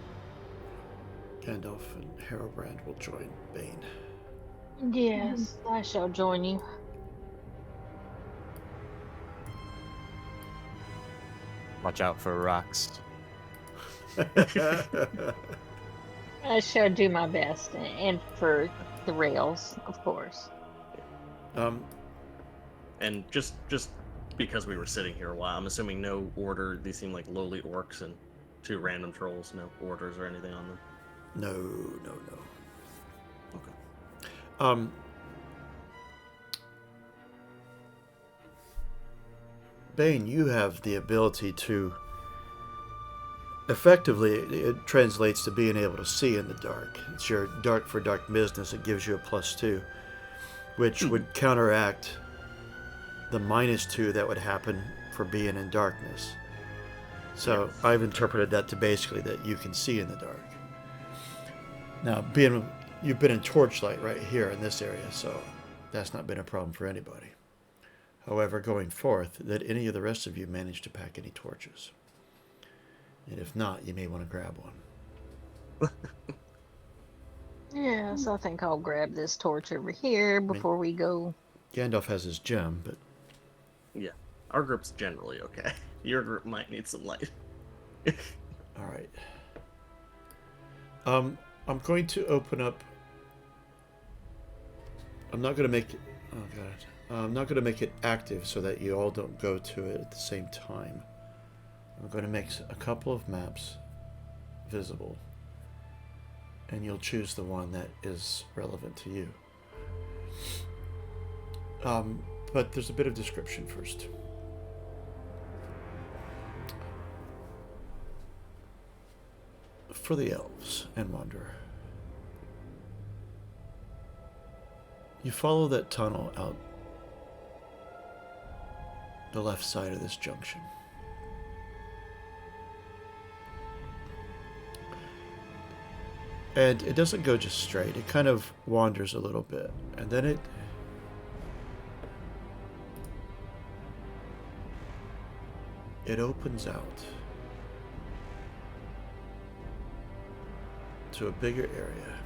Gandalf and Harobrand will join Bane. Yes, I shall join you. Watch out for rocks. I shall do my best, and for the rails, of course. And just because we were sitting here a while, I'm assuming no order. These seem like lowly orcs and 2 random trolls. No orders or anything on them. No. Okay. Bane, you have the ability to... Effectively, it translates to being able to see in the dark. It's your dark for dark business. It gives you a +2, which would counteract the -2 that would happen for being in darkness. So I've interpreted that to basically that you can see in the dark. Now, you've been in torchlight right here in this area, so that's not been a problem for anybody. However, going forth, that any of the rest of you manage to pack any torches. And if not, you may want to grab one. Yes, I think I'll grab this torch over here before we go. Gandalf has his gem, but... Yeah, our group's generally okay. Your group might need some light. All right. I'm going to open up... I'm not going to make it... Oh, God. I'm not going to make it active so that you all don't go to it at the same time. I'm going to make a couple of maps visible, and you'll choose the one that is relevant to you. But there's a bit of description first. For the elves and wanderer, You follow that tunnel out the left side of this junction. And it doesn't go just straight. It kind of wanders a little bit. And then it opens out to a bigger area.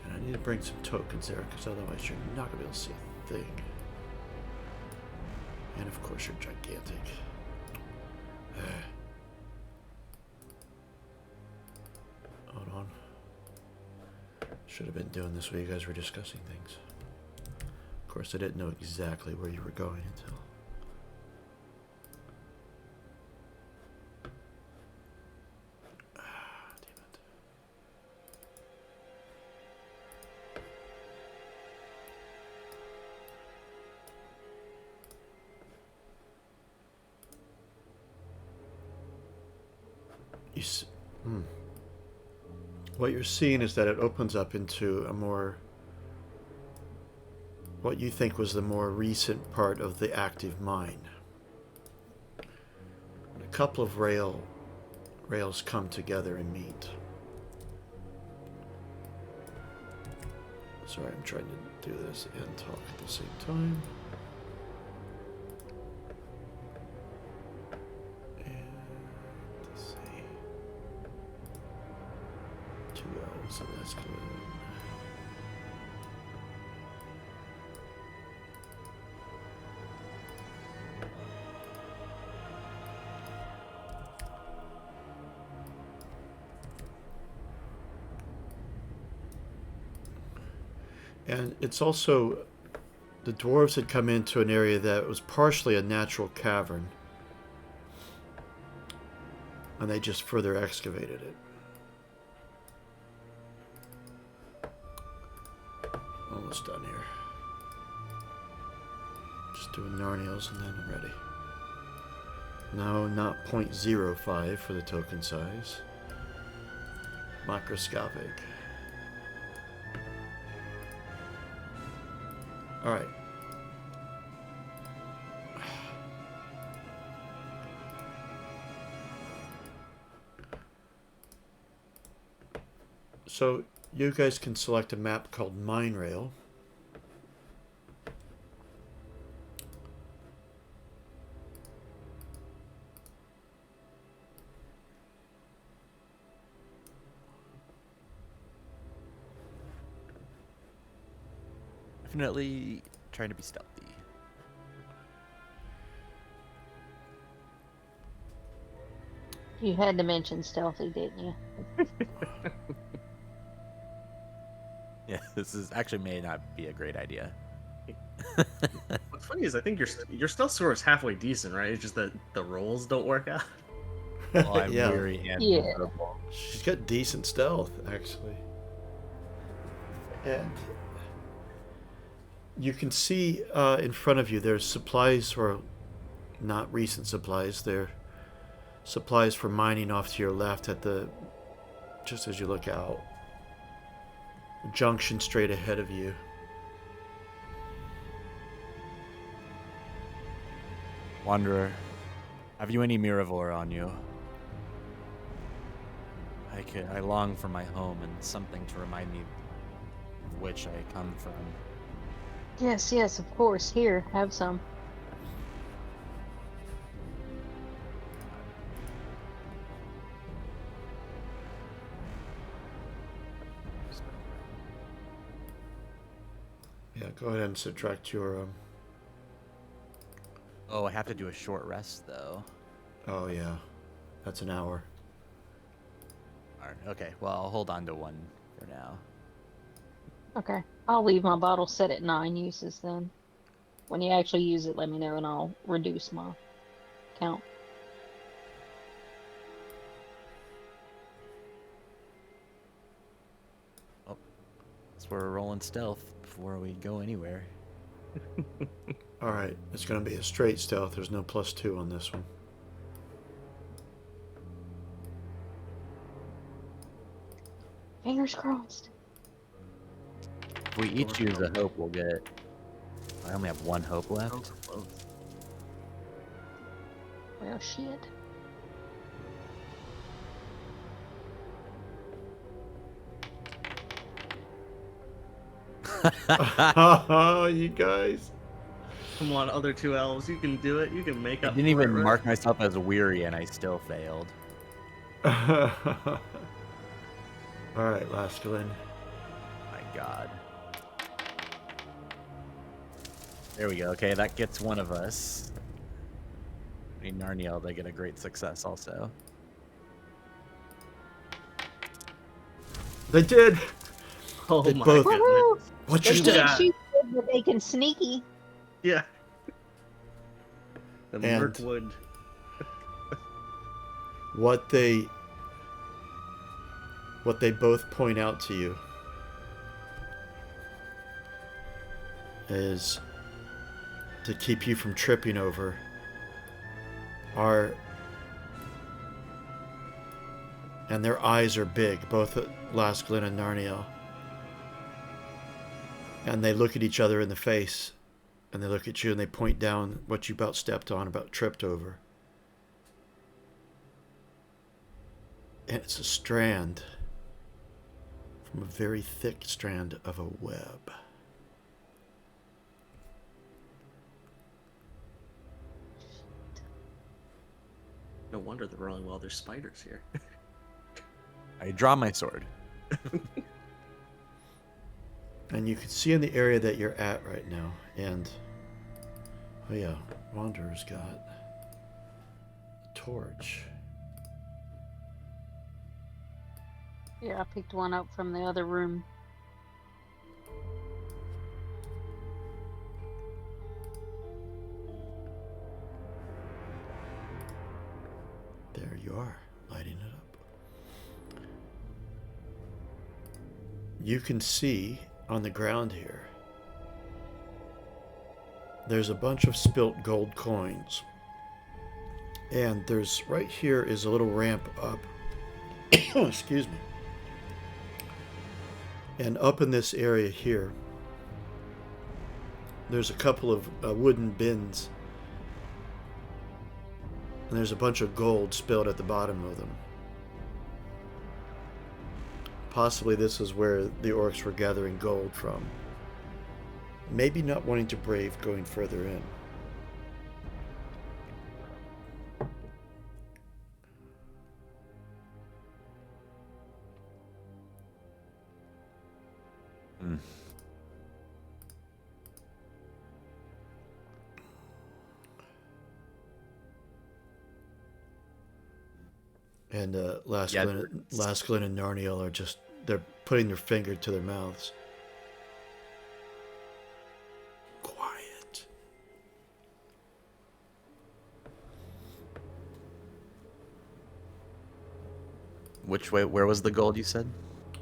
And I need to bring some tokens there, because otherwise you're not going to be able to see a thing. And of course you're gigantic. Hold on. Should have been doing this while you guys were discussing things. Of course, I didn't know exactly where you were going until... damn it. What you're seeing is that it opens up into a more, what you think was the more recent part of the active mine. And a couple of rails come together and meet. Sorry, I'm trying to do this and talk at the same time. So that's good. And it's also, the dwarves had come into an area that was partially a natural cavern, and they just further excavated it. Almost done here. Just doing Narnials and then I'm ready. No, not 0.05 for the token size. Microscopic. Alright. So you guys can select a map called Mine Rail. Definitely trying to be stealthy. You had to mention stealthy, didn't you? Yeah, this is actually may not be a great idea. What's funny is I think your stealth score is halfway decent, right? It's just that the rolls don't work out. Well, I'm Yeah. weary and Yeah. vulnerable. She's got decent stealth, actually. And you can see in front of you there's supplies, or not recent supplies, they're supplies for mining off to your left at the, just as you look out. Junction straight ahead of you. Wanderer, have you any Miravor on you? I long for my home and something to remind me of which I come from. Yes, yes, of course. Here, have some. Yeah, go ahead and subtract your Oh, I have to do a short rest though. oh yeah, that's an hour. Alright, okay, well I'll hold on to one for now. Okay. I'll leave my bottle set at 9 uses then. When you actually use it, let me know and I'll reduce my count. Oh, so we're rolling stealth before we go anywhere. Alright, it's going to be a straight stealth. There's no +2 on this one. Fingers crossed. If we each use a hope, we'll get. I only have one hope left. Well, shit. Oh, you guys. Come on, other two elves, you can do it. You can make I up. didn't for even it, mark myself as weary, and I still failed. All right, Laskalin. My God. There we go. Okay, that gets one of us. I mean, Narniel, they get a great success also. They did. Oh They my both- goodness. Woohoo! What's They your can't stat? shoot good, but they can sneaky. Yeah. The And- Mirkwood. What they both point out to you is to keep you from tripping over are, and their eyes are big, both Laskalin and Narniel. And they look at each other in the face, and they look at you and they point down what you about stepped on, about tripped over. And it's a strand from a very thick strand of a web. No wonder they're rolling well. There's spiders here. I draw my sword. And you can see in the area that you're at right now. And, oh yeah, Wanderer's got a torch. Yeah, I picked one up from the other room. There you are, lighting it up. You can see on the ground here, there's a bunch of spilt gold coins. And there's, right here is a little ramp up. Excuse me. And up in this area here, there's a couple of wooden bins. And there's a bunch of gold spilled at the bottom of them. Possibly this is where the orcs were gathering gold from. Maybe not wanting to brave going further in. And Laskalin and Narniel are just, they're putting their finger to their mouths. Quiet. Which way? Where was the gold you said?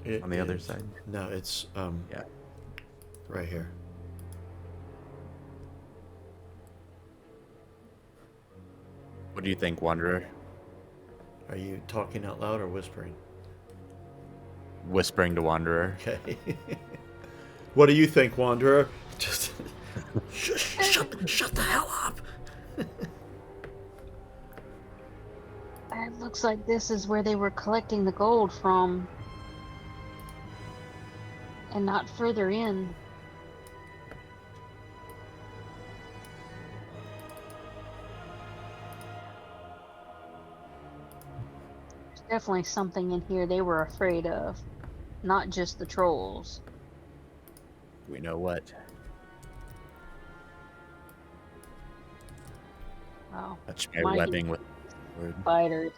It On the other is- side? No, it's Yeah. right here. What do you think, Wanderer? Are you talking out loud or whispering? Whispering to Wanderer. Okay. What do you think, Wanderer? Just shut the hell up. It looks like this is where they were collecting the gold from. And not further in. There's definitely something in here they were afraid of. Not just the trolls. We know what. Wow. Touch my Mighty webbing with word. spiders.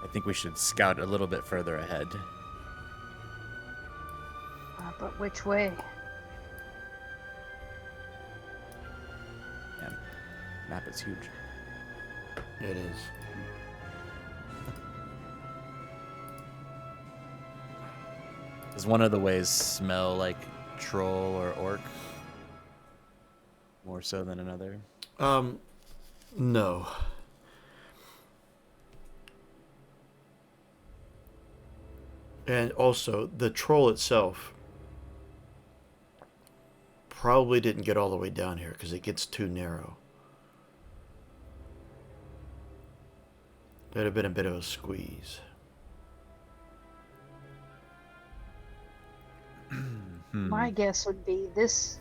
I think we should scout a little bit further ahead. But which way? Yeah, map is huge. It is. Does one of the ways smell like troll or orc? More so than another? No. And also, the troll itself probably didn't get all the way down here because it gets too narrow. There'd have been a bit of a squeeze. My guess would be this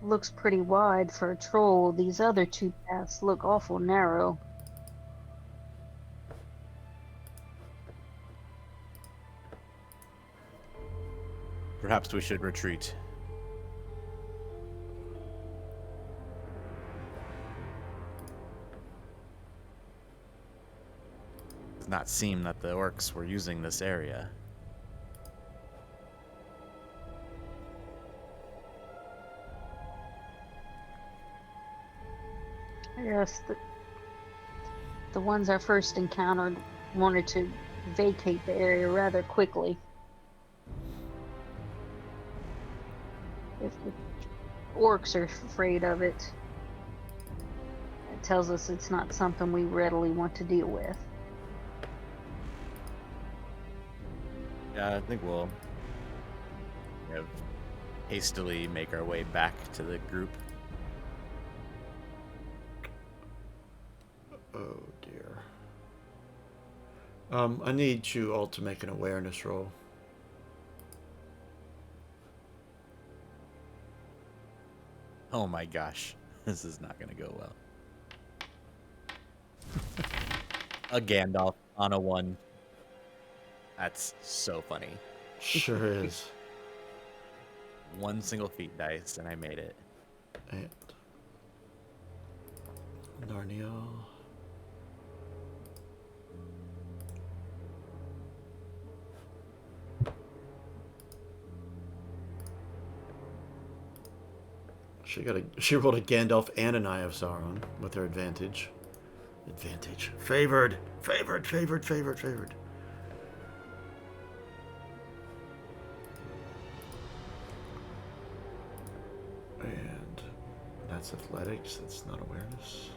looks pretty wide for a troll. These other two paths look awful narrow. Perhaps we should retreat. It does not seem that the orcs were using this area. Yes, the ones I first encountered wanted to vacate the area rather quickly. If the orcs are afraid of it, it tells us it's not something we readily want to deal with. Yeah, I think we'll hastily make our way back to the group. Oh dear. I need you all to make an awareness roll. Oh my gosh, this is not going to go well. A Gandalf on a 1. That's so funny. Sure is. One single feat dice, and I made it. And Narniel. She rolled a Gandalf and an Eye of Sauron with her advantage. Favored. And that's athletics, that's not awareness.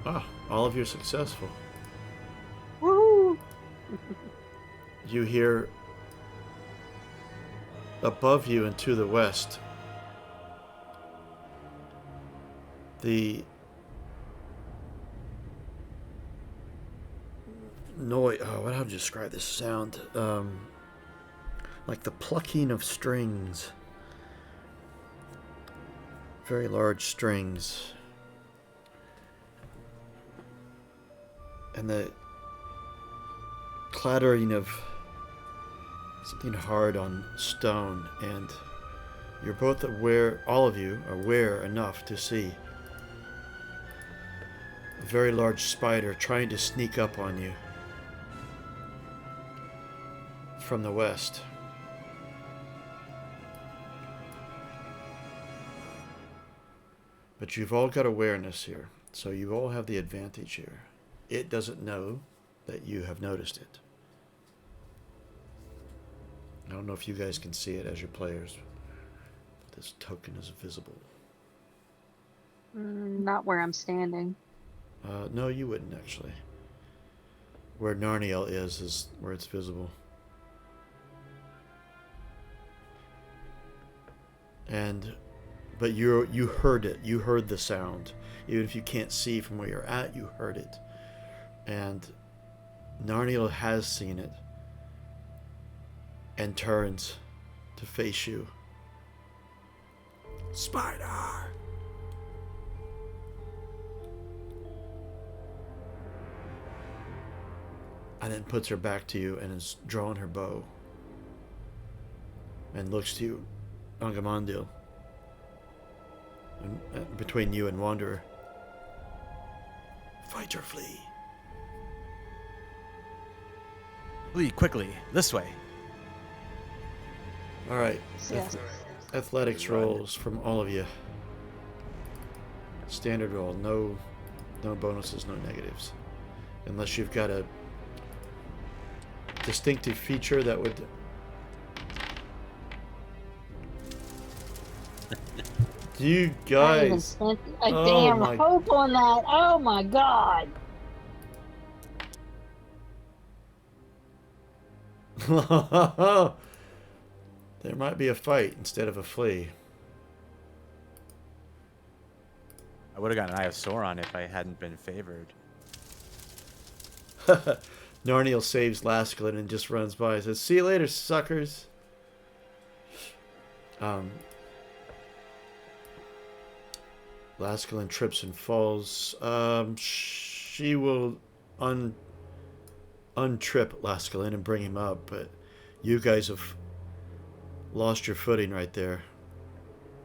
Ah, all of you are successful. Woo! You hear above you and to the west the noise. Oh, what how to describe this sound? Like the plucking of strings. Very large strings. And the clattering of something hard on stone, and you're both aware, all of you are aware enough to see a very large spider trying to sneak up on you from the west. But you've all got awareness here, so you all have the advantage here. It doesn't know that you have noticed it. I don't know if you guys can see it as your players, but this token is visible. Not where I'm standing. No, you wouldn't actually. Where Narniel is where it's visible. But you heard it. You heard the sound. Even if you can't see from where you're at, you heard it. And Narniel has seen it. And turns to face you. Spider! And then puts her back to you and is drawing her bow. And looks to you, Angamandil. And between you and Wanderer. Fight or flee. Flee quickly, this way. All right. Yes. Athletics rolls from all of you. Standard roll. No bonuses, no negatives. Unless you've got a distinctive feature that would... You I even guys. spent a Oh damn my. hope on that. Oh my god. There might be a fight instead of a flee. I would have gotten an Eye of Sauron if I hadn't been favored. Narniel saves Laskelin and just runs by and says, "See you later, suckers." Laskelin trips and falls. She will untrip Laskelin and bring him up, but you guys have lost your footing right there.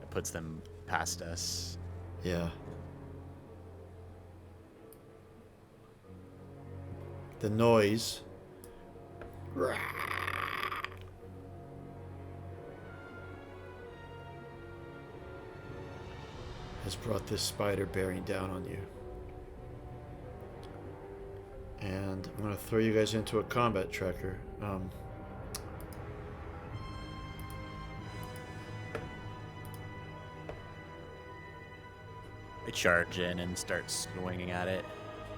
It puts them past us. Yeah. The noise has brought this spider bearing down on you. And I'm going to throw you guys into a combat tracker. I charge in and start swinging at it.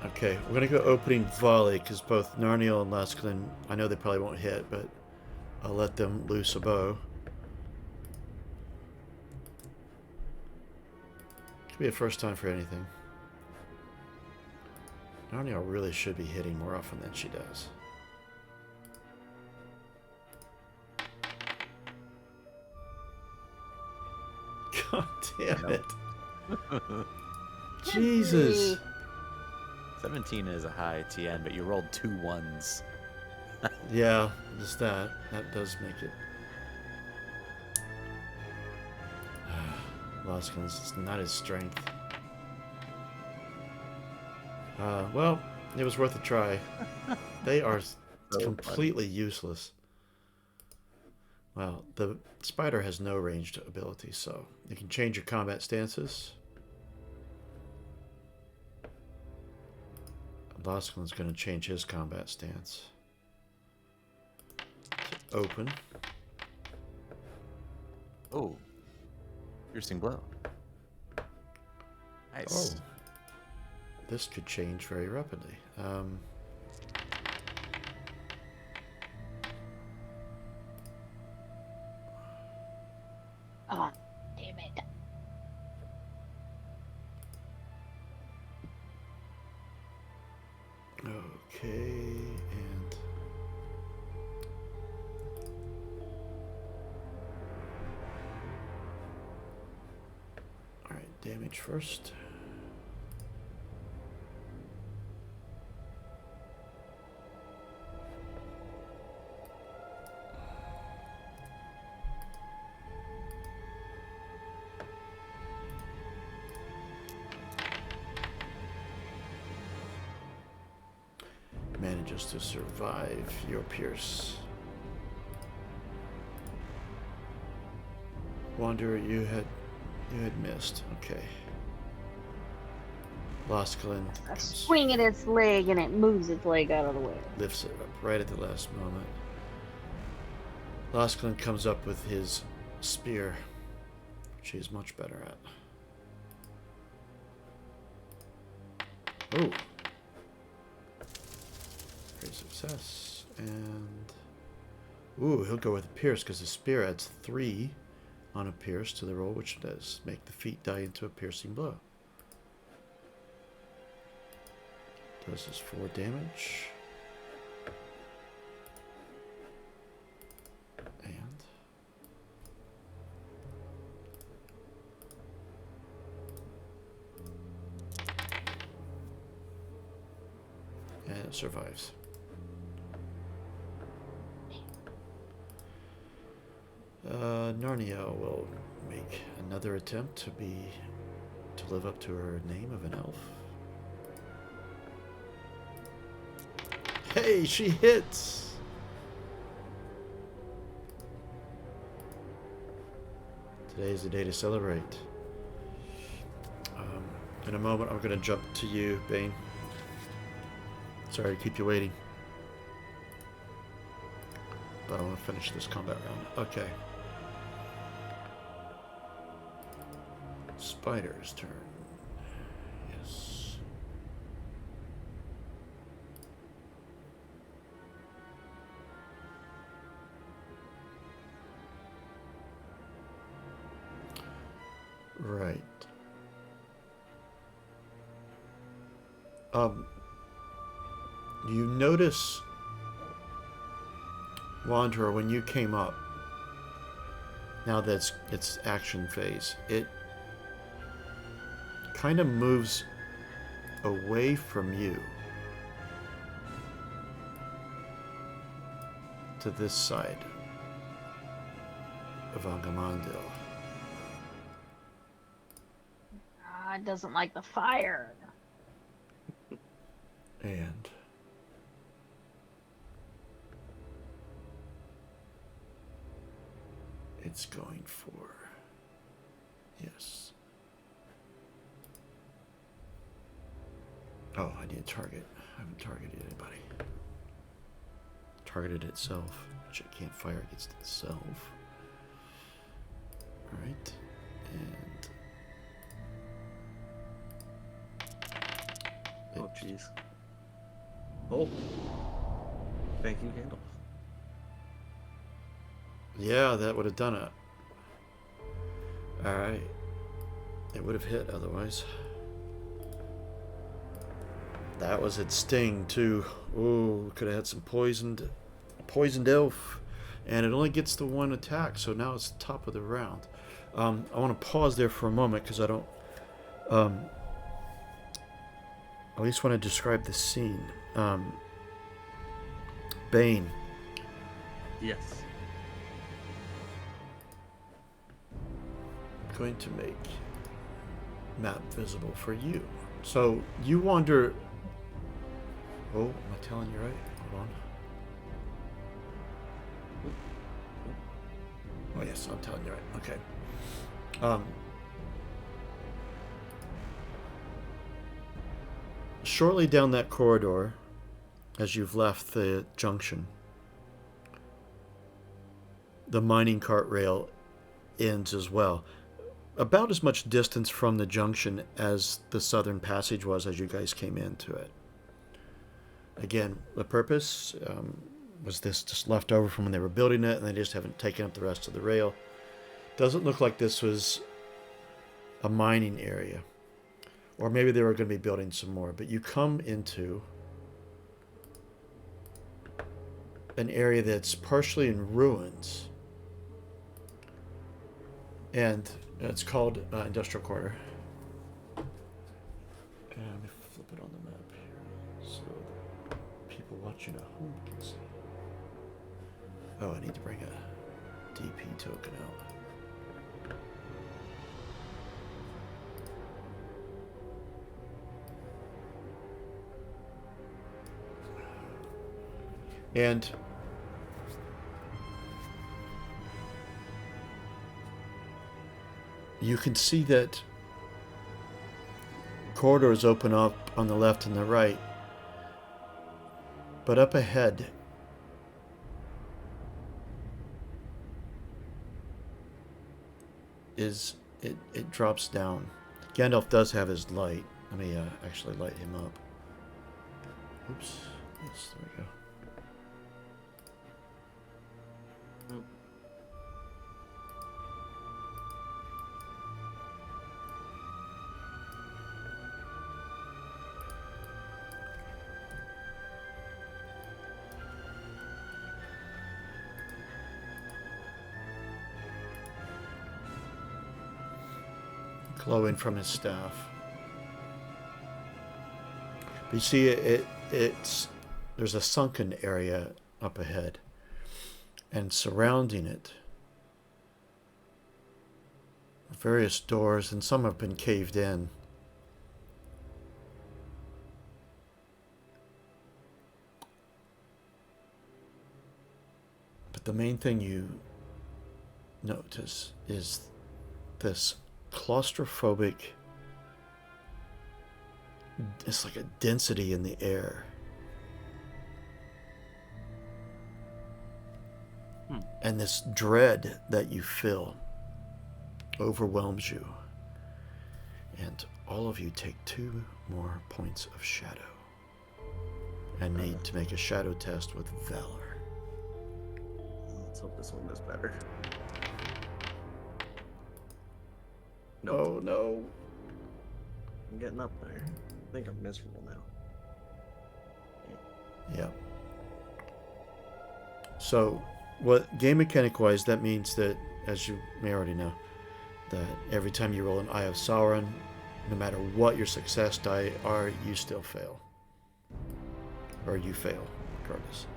Okay, we're going to go opening volley because both Narniel and Laskelin, I know they probably won't hit, but I'll let them loose a bow. Could be a first time for anything. Narniel really should be hitting more often than she does. God damn it. Jesus. 17 is a high TN, but you rolled 2 1s. Yeah, just that. That does make it. Laskin's is not his strength. Well, it was worth a try. They are completely useless. Well, the spider has no ranged ability, so you can change your combat stances. Laskin's going to change his combat stance. Open. Oh. Piercing blow. Nice. Oh. This could change very rapidly. Oh, damn it. Okay, and all right, damage first. Manages to survive your pierce. Wanderer, you had missed. Okay. Laskelin I swing at its leg and it moves its leg out of the way. lifts it up right at the last moment. Laskelin comes up with his spear, which he's much better at. Oh. Great success. And ooh, he'll go with a pierce because the spear adds 3 on a pierce to the roll, which does make the feat die into a piercing blow. Does his 4 damage. And it survives. Narnia will make another attempt to live up to her name of an elf. Hey, she hits! Today is the day to celebrate. In a moment, I'm going to jump to you, Bane. Sorry to keep you waiting. But I want to finish this combat round. Okay. spider's turn. Yes. Right. You notice, Wanderer, when you came up, now that it's action phase, it kind of moves away from you to this side of Agamandil. It doesn't like the fire. And it's going for... Yes. Oh, I need a target. I haven't targeted anybody. Targeted itself, which it can't fire against itself. Alright. And... Oh, jeez. Oh. Thank you, Handle. Yeah, that would have done it. Alright. It would have hit otherwise. That was its sting, too. Ooh, could have had some poisoned elf. And it only gets the one attack, so now it's the top of the round. I want to pause there for a moment, because I don't... I at least want to describe the scene. Bane. Yes. I'm going to make map visible for you. So you wander... Oh, am I telling you right? Hold on. Oh yes, I'm telling you right. Okay. Shortly down that corridor, as you've left the junction, the mining cart rail ends as well. About as much distance from the junction as the southern passage was as you guys came into it. Again, the purpose was this just left over from when they were building it, and they just haven't taken up the rest of the rail. Doesn't look like this was a mining area. Or maybe they were going to be building some more. But you come into an area that's partially in ruins. And it's called Industrial Quarter. And let me flip it on the map here so people watching at home can see. Oh, I need to bring a DP token out. And you can see that corridors open up on the left and the right, but up ahead is it drops down. Gandalf does have his light. Let me actually light him up. Oops. Yes, there we go. Glowing from his staff. But you see, it's there's a sunken area up ahead, and surrounding it, various doors, and some have been caved in. But the main thing you notice is this claustrophobic, it's like a density in the air. And this dread that you feel overwhelms you. And all of you take 2 more points of shadow. And need to make a shadow test with Valor. Let's hope this one does better. Oh no. I'm getting up there. I think I'm miserable now. Yeah. So, what game mechanic wise, that means that, as you may already know, that every time you roll an Eye of Sauron, no matter what your success die are, you still fail. Or you fail, regardless.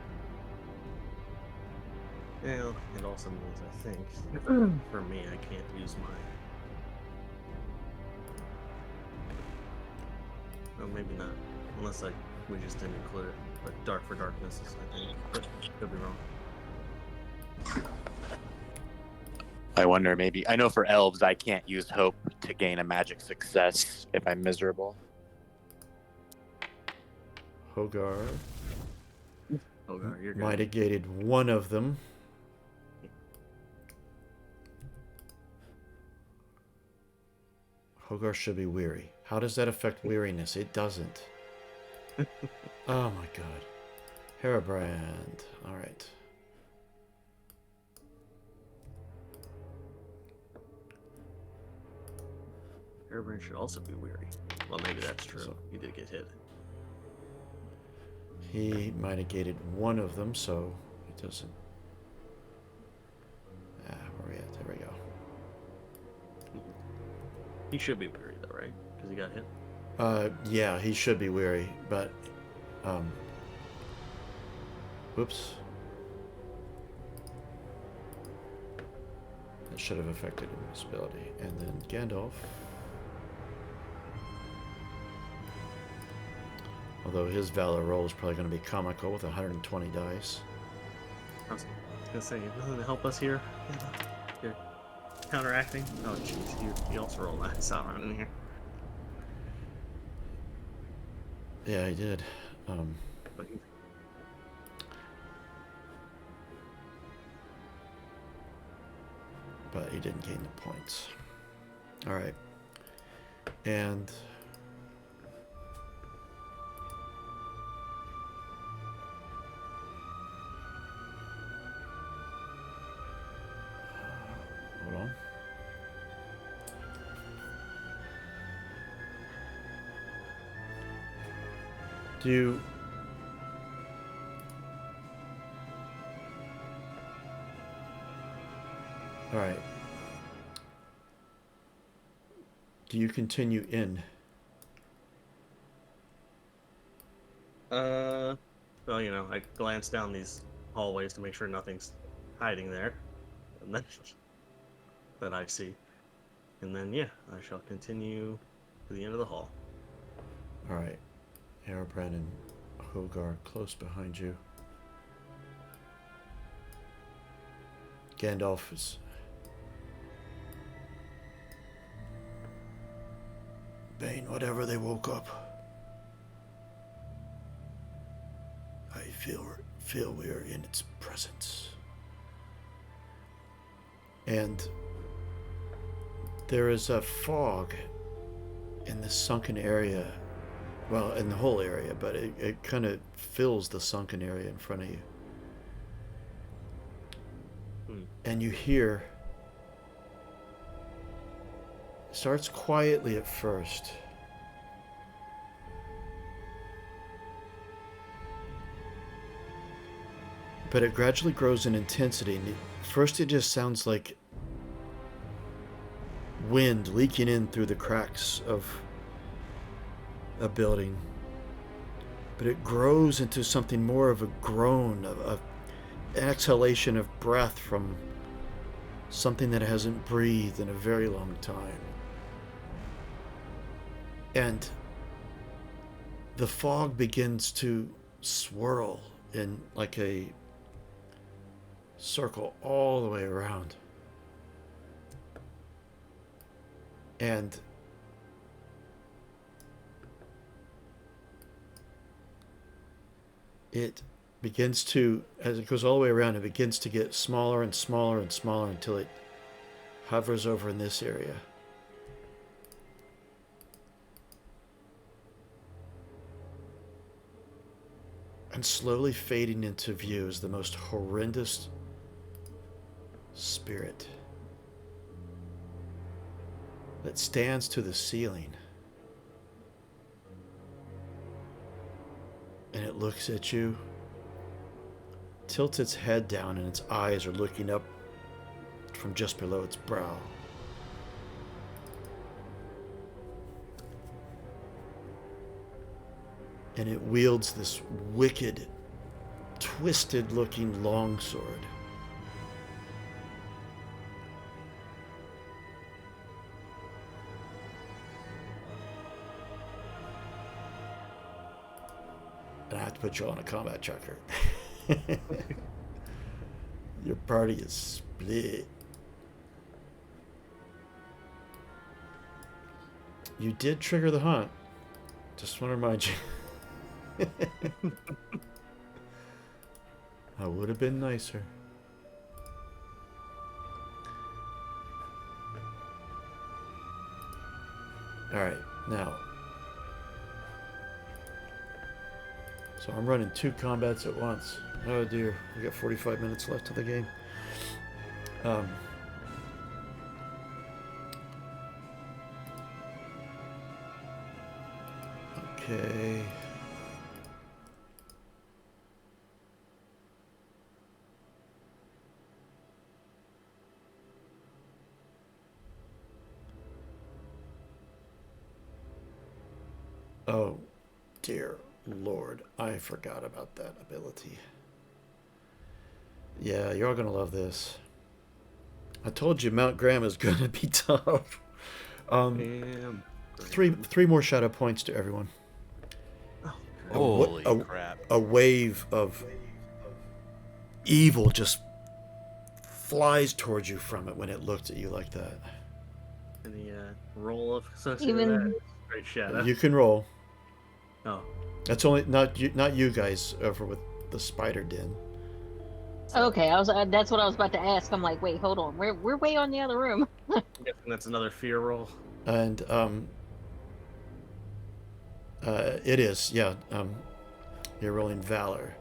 Well, it also means, I think, for me, I can't use my... Oh, maybe not. Unless we just didn't include it. But Dark for Darkness, I think. But could be wrong. I wonder, maybe. I know for elves, I can't use hope to gain a magic success if I'm miserable. Hogar You're good. mitigated one of them. Hogar should be weary. How does that affect weariness? It doesn't. Oh my god. Herabrand. Alright. Herabrand should also be weary. Well, maybe that's true. So, he did get hit. he mitigated one of them, so it doesn't... where are we at? There we go. He should be weary, though, right? Because he got hit. Yeah, he should be weary, but... Whoops. That should have affected his ability. And then Gandalf. Although his Valor roll is probably going to be comical with 120 dice. I was gonna say, doesn't it help us here? You're counteracting? Oh, jeez, you also rolled that Sauron in here. Yeah, he did. But he didn't gain the points. Alright. And... hold on. Do you... Alright. Do you continue in? Well, you know, I glance down these hallways to make sure nothing's hiding there. And then that I see. And then, yeah, I shall continue to the end of the hall. Alright. Herabrand and Hogar close behind you. Gandalf is... Bane, whatever they woke up. I feel we are in its presence. And there is a fog in this sunken area. Well, in the whole area, but it kind of fills the sunken area in front of you. And you hear... It starts quietly at first. But it gradually grows in intensity. And first it just sounds like wind leaking in through the cracks of a building. But it grows into something more of a groan, an exhalation of breath from something that hasn't breathed in a very long time. And the fog begins to swirl in like a circle all the way around. And it begins to, as it goes all the way around, it begins to get smaller and smaller and smaller until it hovers over in this area. And slowly fading into view is the most horrendous spirit that stands to the ceiling. And it looks at you, tilts its head down, and its eyes are looking up from just below its brow. And it wields this wicked, twisted-looking longsword. And I have to put you on a combat tracker. Your party is split. You did trigger the hunt. Just want to remind you. I would have been nicer. Alright, now. So I'm running 2 combats at once. Oh dear, we got 45 minutes left of the game. Okay. Oh, dear Lord, I forgot about that ability. Yeah, you're all gonna love this. I told you Mount Graham is gonna be tough. Three more shadow points to everyone. Holy crap. A wave of evil just flies towards you from it when it looks at you like that. Any roll of associated with that? Great shadow. You can roll. Oh. That's only not you guys over with the spider den. Okay, that's what I was about to ask. I'm like, wait, hold on. We're way on the other room. I'm guessing that's another fear roll. And it is, yeah. You're rolling valor,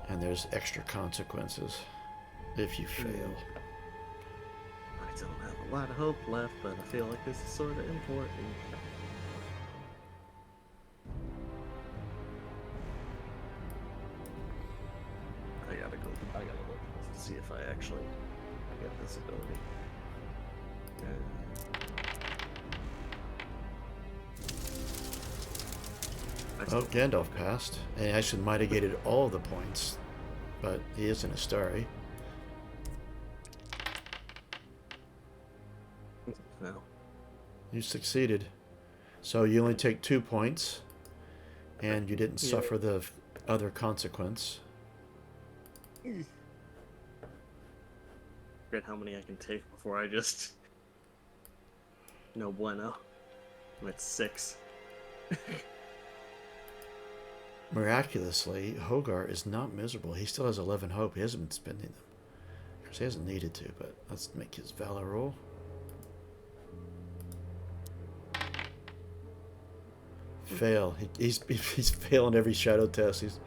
and there's extra consequences if you fail. I don't have a lot of hope left, but I feel like this is sort of important. I gotta look to see if I actually get this ability. Oh, Gandalf passed, and he actually mitigated all the points, but he isn't a starry. No. You succeeded. So you only take 2 points, and you didn't suffer the other consequence. Forget how many I can take before I just... No bueno. I'm at 6. Miraculously, Hogar is not miserable. He still has 11 hope. He hasn't been spending them. Because he hasn't needed to, but let's make his valor roll. Fail. He's failing every shadow test.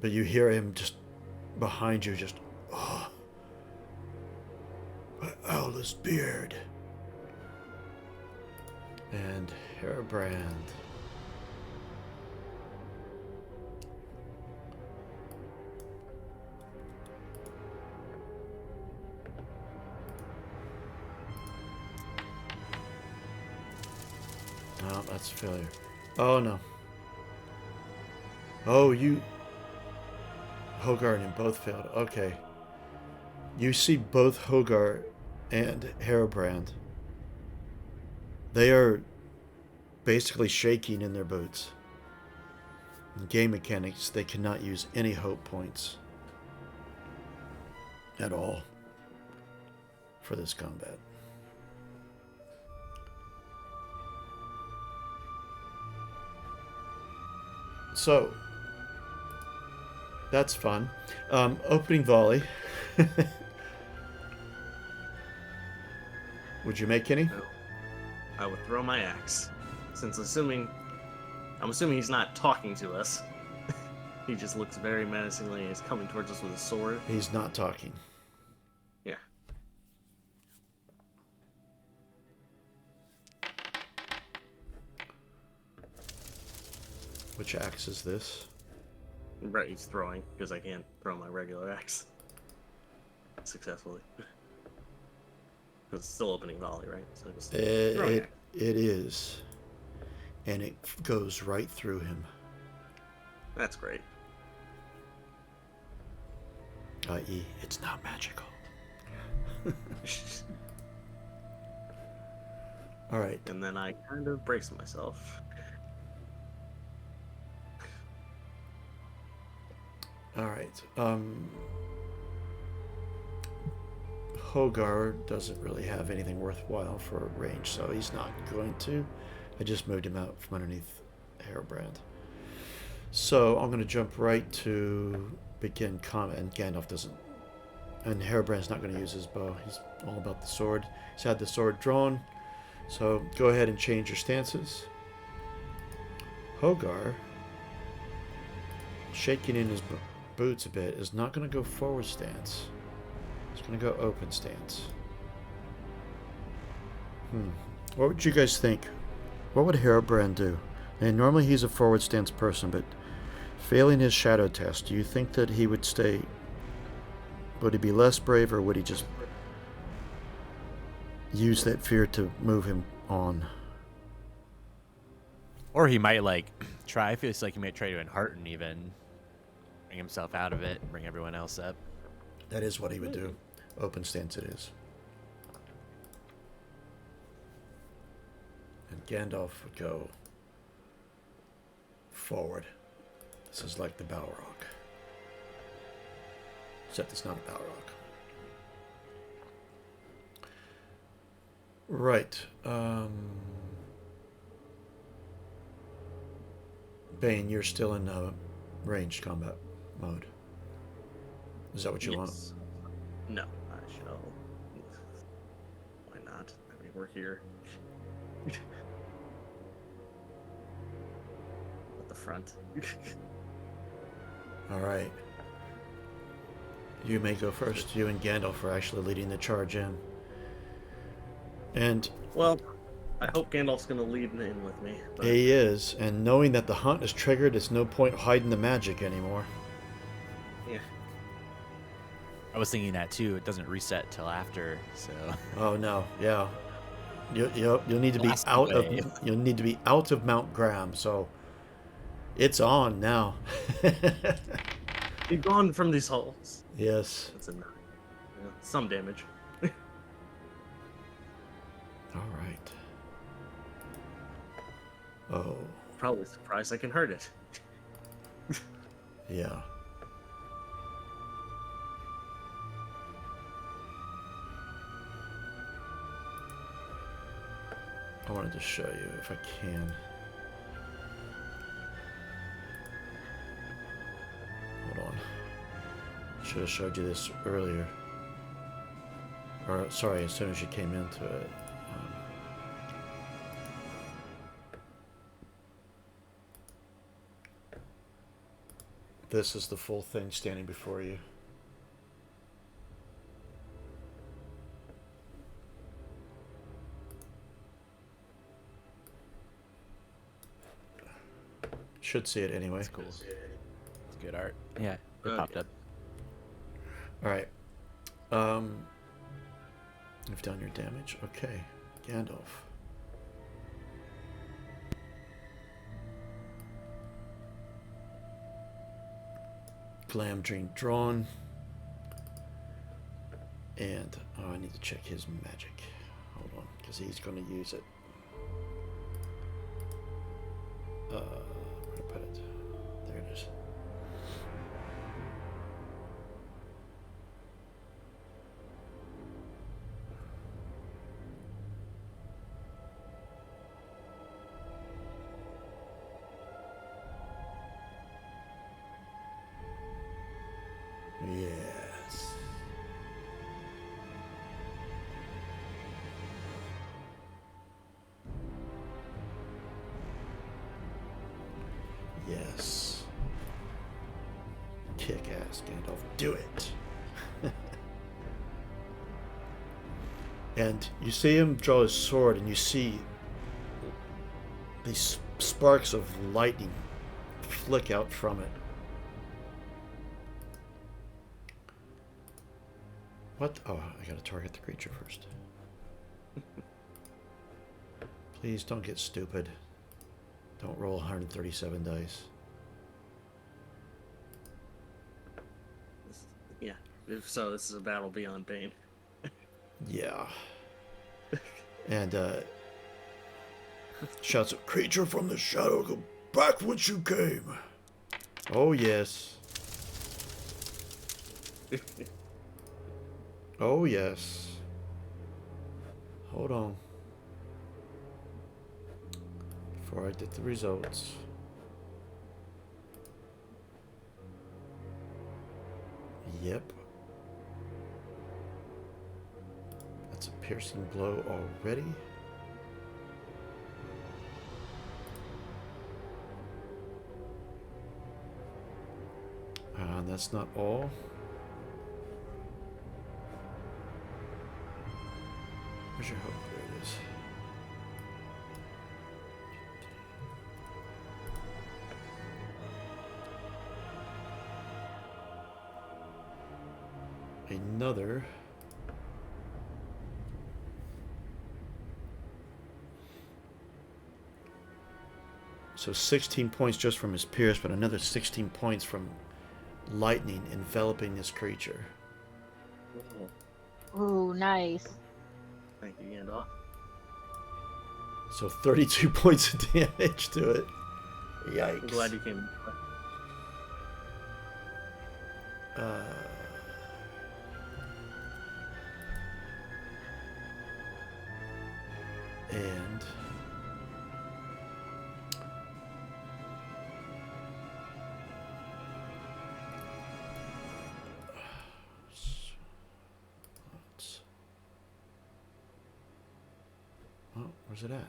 But you hear him just behind you, just, oh, my owl's beard. And Hairbrand. No, that's a failure. Oh, no. Oh, you... Hogar and him both failed. Okay. You see both Hogar and Hairbrand. They are basically shaking in their boots. In game mechanics, they cannot use any hope points at all for this combat. So, that's fun. Opening volley. Would you make any? No. I would throw my axe. Since assuming I'm assuming he's not talking to us. He just looks very menacingly and is coming towards us with a sword. He's not talking. Yeah. Which axe is this? Right, he's throwing, because I can't throw my regular axe successfully. Because it's still opening volley, right? So just throwing axe. It is. And it goes right through him. That's great. I.e., it's not magical. All right. And then I kind of brace myself. All right. Hogar doesn't really have anything worthwhile for range, so he's not going to. I just moved him out from underneath Hairbrand. So I'm going to jump right to begin combat, and Gandalf doesn't. And Hairbrand's not going to use his bow. He's all about the sword. He's had the sword drawn. So go ahead and change your stances. Hogar, shaking in his boots a bit, is not going to go forward stance. He's going to go open stance. What would you guys think? What would Hairbrand do? And normally he's a forward stance person, but failing his shadow test, do you think that he would stay? Would he be less brave, or would he just use that fear to move him on? Or he might try. I feel like he might try to enhearten, even bring himself out of it, bring everyone else up. That is what he would do. Open stance it is. And Gandalf would go forward. This is like the Balrog. Except it's not a Balrog. Right. Bane, you're still in ranged combat mode. Is that what you want? No, I shall. Why not? I mean, we're here. At the front. All right. You may go first. You and Gandalf are actually leading the charge in. And well, I hope Gandalf's going to lead in with me. But... he is, and knowing that the hunt is triggered, it's no point hiding the magic anymore. Yeah. I was thinking that too. It doesn't reset till after, so. Oh no, yeah. You'll need to be out of you'll need to be out of Mount Graham, so it's on now. Be gone from these halls. Yes. That's enough. Yeah, some damage. All right. Oh. Probably surprised I can hurt it. Yeah. I wanted to show you if I can. Hold on. Should have showed you this earlier. Or, sorry, as soon as you came into it. This is the full thing standing before you. Should see it anyway. That's cool. It's good art. Yeah, it popped up. All right. You've done your damage. Okay, Gandalf. Glam drink drawn. And I need to check his magic. Hold on, because he's going to use it. Where to put it? There it is. Yes. Kick ass, Gandalf. Do it. And you see him draw his sword, and you see these sparks of lightning flick out from it. What? Oh, I gotta target the creature first. Please don't get stupid. Don't roll 137 dice. Yeah. If so, this is a battle beyond pain. Yeah. And shouts, "Creature from the shadow, go back whence you came." Oh yes. Oh yes. Hold on. Before I get the results. Yep. That's a piercing blow already. And that's not all. Where's your hope? There it is. Another. So 16 points just from his pierce, but another 16 points from lightning enveloping this creature. Ooh, nice. Thank you, Gandalf. So 32 points of damage to it. Yikes. I'm glad you came. And oh, where's it at?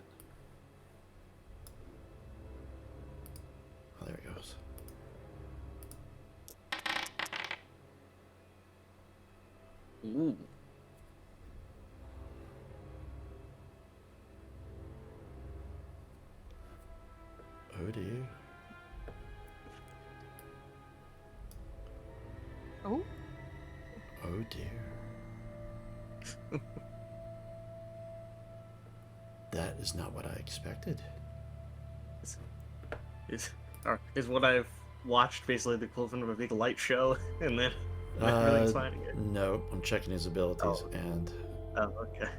Oh, there it goes. Ooh. Oh dear. Oh, Oh dear. That is not what I expected. Is what I've watched basically the equivalent of a big light show, and then everything's fine again? No, I'm checking his abilities, and Oh, okay.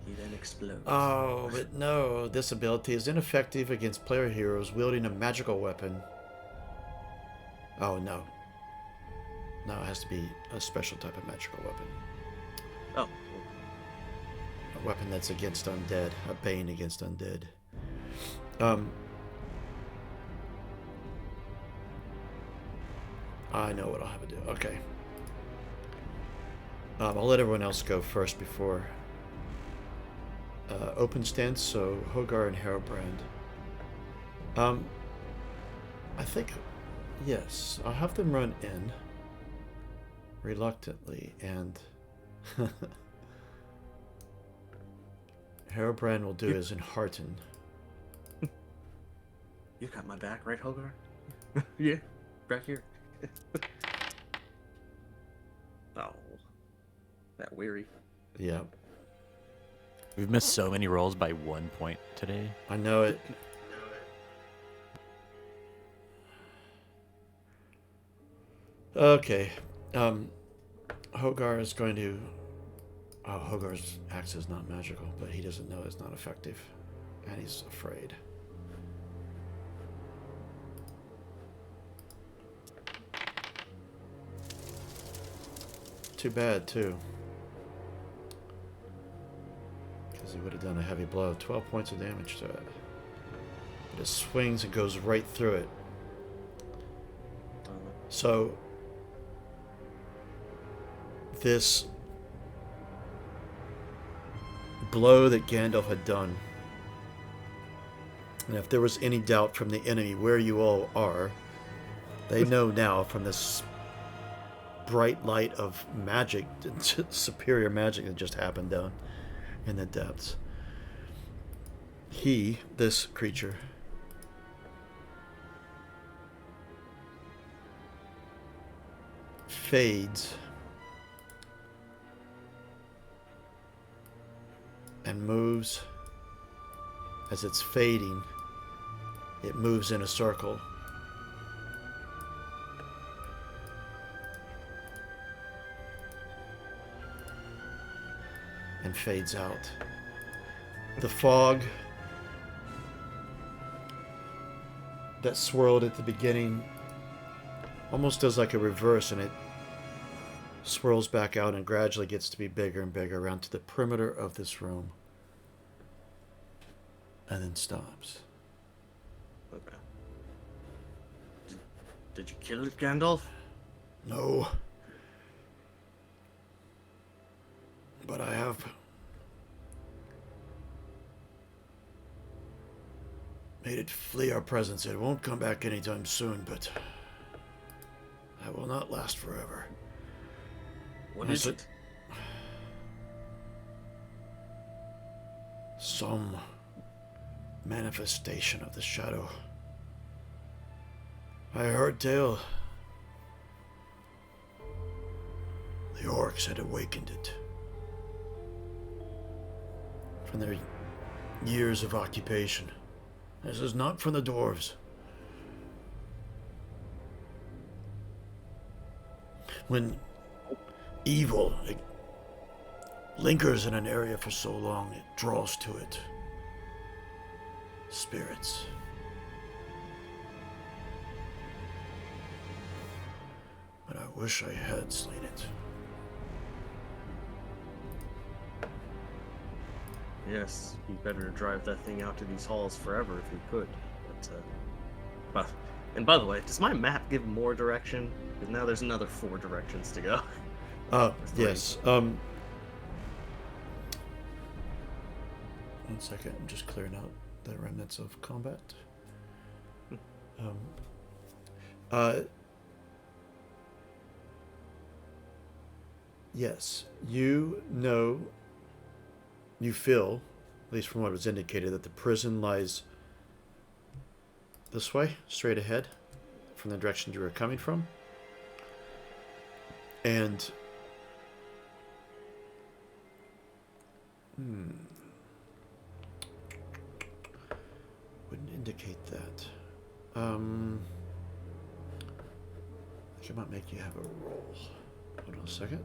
He then explodes. oh, but no, this ability is ineffective against player heroes wielding a magical weapon. Oh no. No, it has to be a special type of magical weapon. Oh. A weapon that's against undead, a bane against undead. I know what I'll have to do. Okay. I'll let everyone else go first before open stance. So Hogar and Harobrand. I think yes. I'll have them run in reluctantly, and Harobrand will do his Enhearten. You got my back, right, Hogar? Yeah, back here. Oh, that weary. Yeah, We've missed so many rolls by 1 point today. I know it. Okay. Hogar is going to... Oh, Hogar's axe is not magical, but he doesn't know it's not effective. And he's afraid. Too bad, too. Because he would have done a heavy blow. 12 points of damage to it. But it swings and goes right through it. So... this blow that Gandalf had done And if there was any doubt from the enemy where you all are, they know now from this bright light of magic, superior magic that just happened down in the depths. This creature, fades and moves. As it's fading, it moves in a circle. And fades out. The fog that swirled at the beginning almost does like a reverse, and it swirls back out and gradually gets to be bigger and bigger around to the perimeter of this room. And then stops. Okay. Did you kill it, Gandalf? No. But I have made it flee our presence. It won't come back anytime soon, but that will not last forever. What is it? Some manifestation of the shadow. I heard tale. The orcs had awakened it from their years of occupation. This is not from the dwarves. When evil lingers in an area for so long, it draws to it spirits. But I wish I had slain it. Yes, we better drive that thing out to these halls forever if we could. But and by the way, does my map give more direction? Because now there's another 4 directions to go. Yes. 1 second, I'm just clearing out the remnants of combat. Yes, you feel, at least from what was indicated, that the prison lies this way, straight ahead, from the direction you were coming from. And wouldn't indicate that. I think I might make you have a roll. Hold on a second.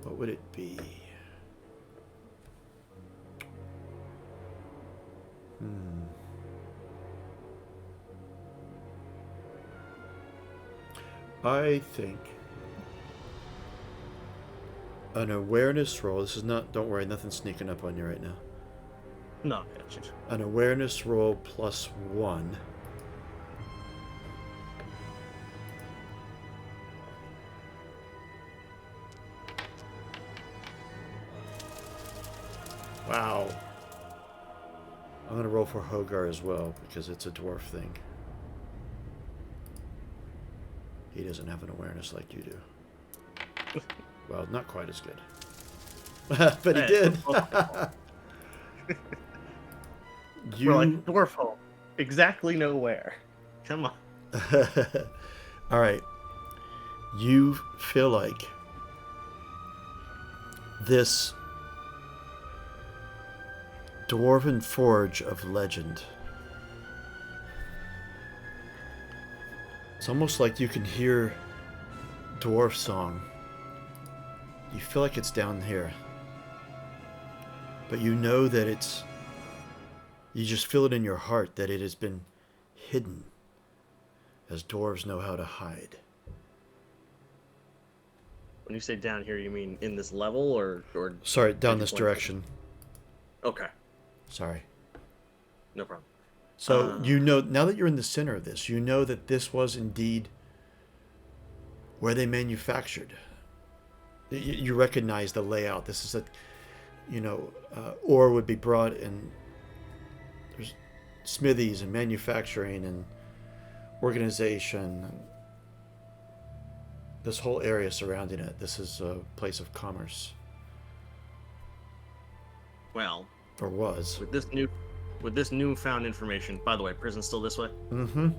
What would it be? I think an awareness roll. This is not, don't worry, nothing's sneaking up on you right now. No, gotcha. An awareness roll +1. Wow. I'm going to roll for Hogar as well, because it's a dwarf thing. He doesn't have an awareness like you do. Well, not quite as good. But he did. We're like, dwarf hole. Exactly nowhere. Come on. All right. You feel like this dwarven forge of legend. It's almost like you can hear dwarf song. You feel like it's down here. But you know that you just feel it in your heart that it has been hidden, as dwarves know how to hide. When you say down here, you mean in this level or Sorry, down this direction. Okay. Sorry. No problem. So you know, now that you're in the center of this, you know that this was indeed where they manufactured. You recognize the layout. This is ore would be brought, and there's smithies and manufacturing and organization. And this whole area surrounding it. This is a place of commerce. Well, or was. With this newfound information. By the way, prison's still this way. Mm-hmm.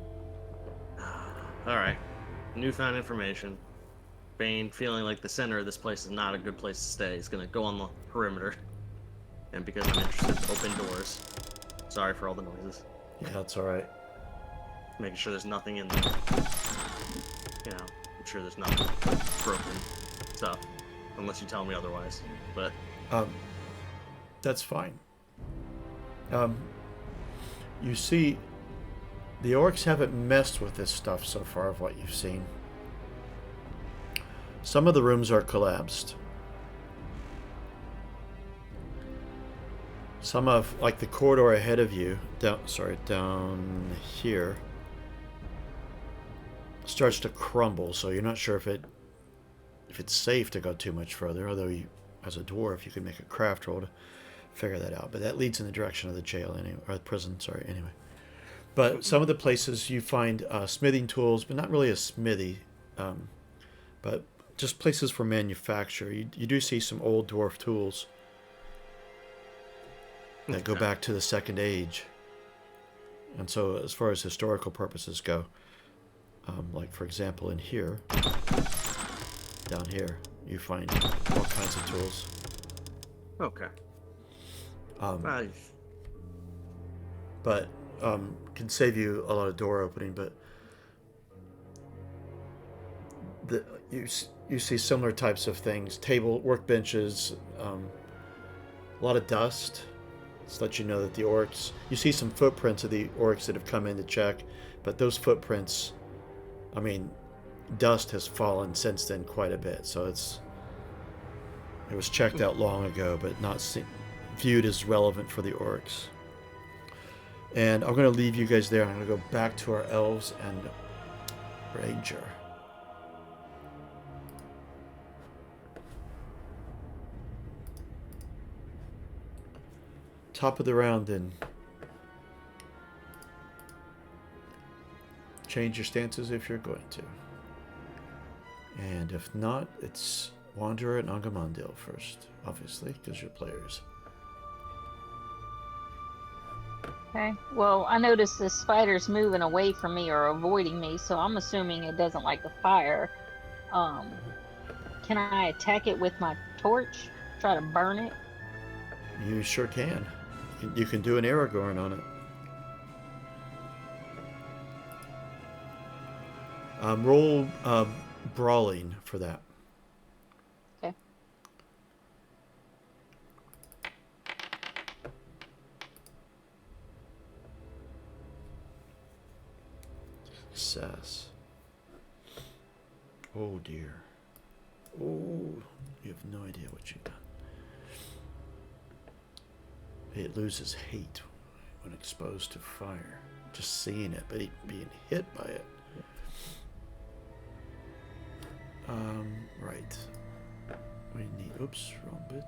All right. Newfound information. Bane, feeling like the center of this place is not a good place to stay, is gonna go on the perimeter. And because I'm interested, open doors. Sorry for all the noises. Yeah, that's all right. Making sure there's nothing in there. You know, I'm sure there's nothing broken stuff, unless you tell me otherwise. But that's fine. You see, the orcs haven't messed with this stuff so far of what you've seen. Some of the rooms are collapsed. Some of, like the corridor ahead of you, down here, starts to crumble. So you're not sure if it's safe to go too much further. Although you, as a dwarf, you can make a craft roll to figure that out. But that leads in the direction of the jail anyway, or the prison. Sorry, anyway. But some of the places you find smithing tools, but not really a smithy, but just places for manufacture. You do see some old dwarf tools that go back to the Second Age. And so as far as historical purposes go, like for example in here, down here, you find all kinds of tools. okay. But can save you a lot of door opening, but you see similar types of things, workbenches, a lot of dust. This lets you know that the orcs, you see some footprints of the orcs that have come in to check, but those footprints, I mean, dust has fallen since then quite a bit, so it was checked out long ago, but not viewed as relevant for the orcs. And I'm going to leave you guys there. I'm going to go back to our elves and ranger. Top of the round, then. Change your stances if you're going to. And if not, it's Wanderer and Angamondale first, obviously, because you're players. Okay. Well, I noticed the spider's moving away from me or avoiding me, so I'm assuming it doesn't like the fire. Can I attack it with my torch? Try to burn it? You sure can. You can do an Aragorn on it. Roll brawling for that. Okay. Success. Oh dear. Oh, you have no idea what you've done. It loses hate when exposed to fire. Just seeing it, but being hit by it. Right. We need, oops, wrong bit.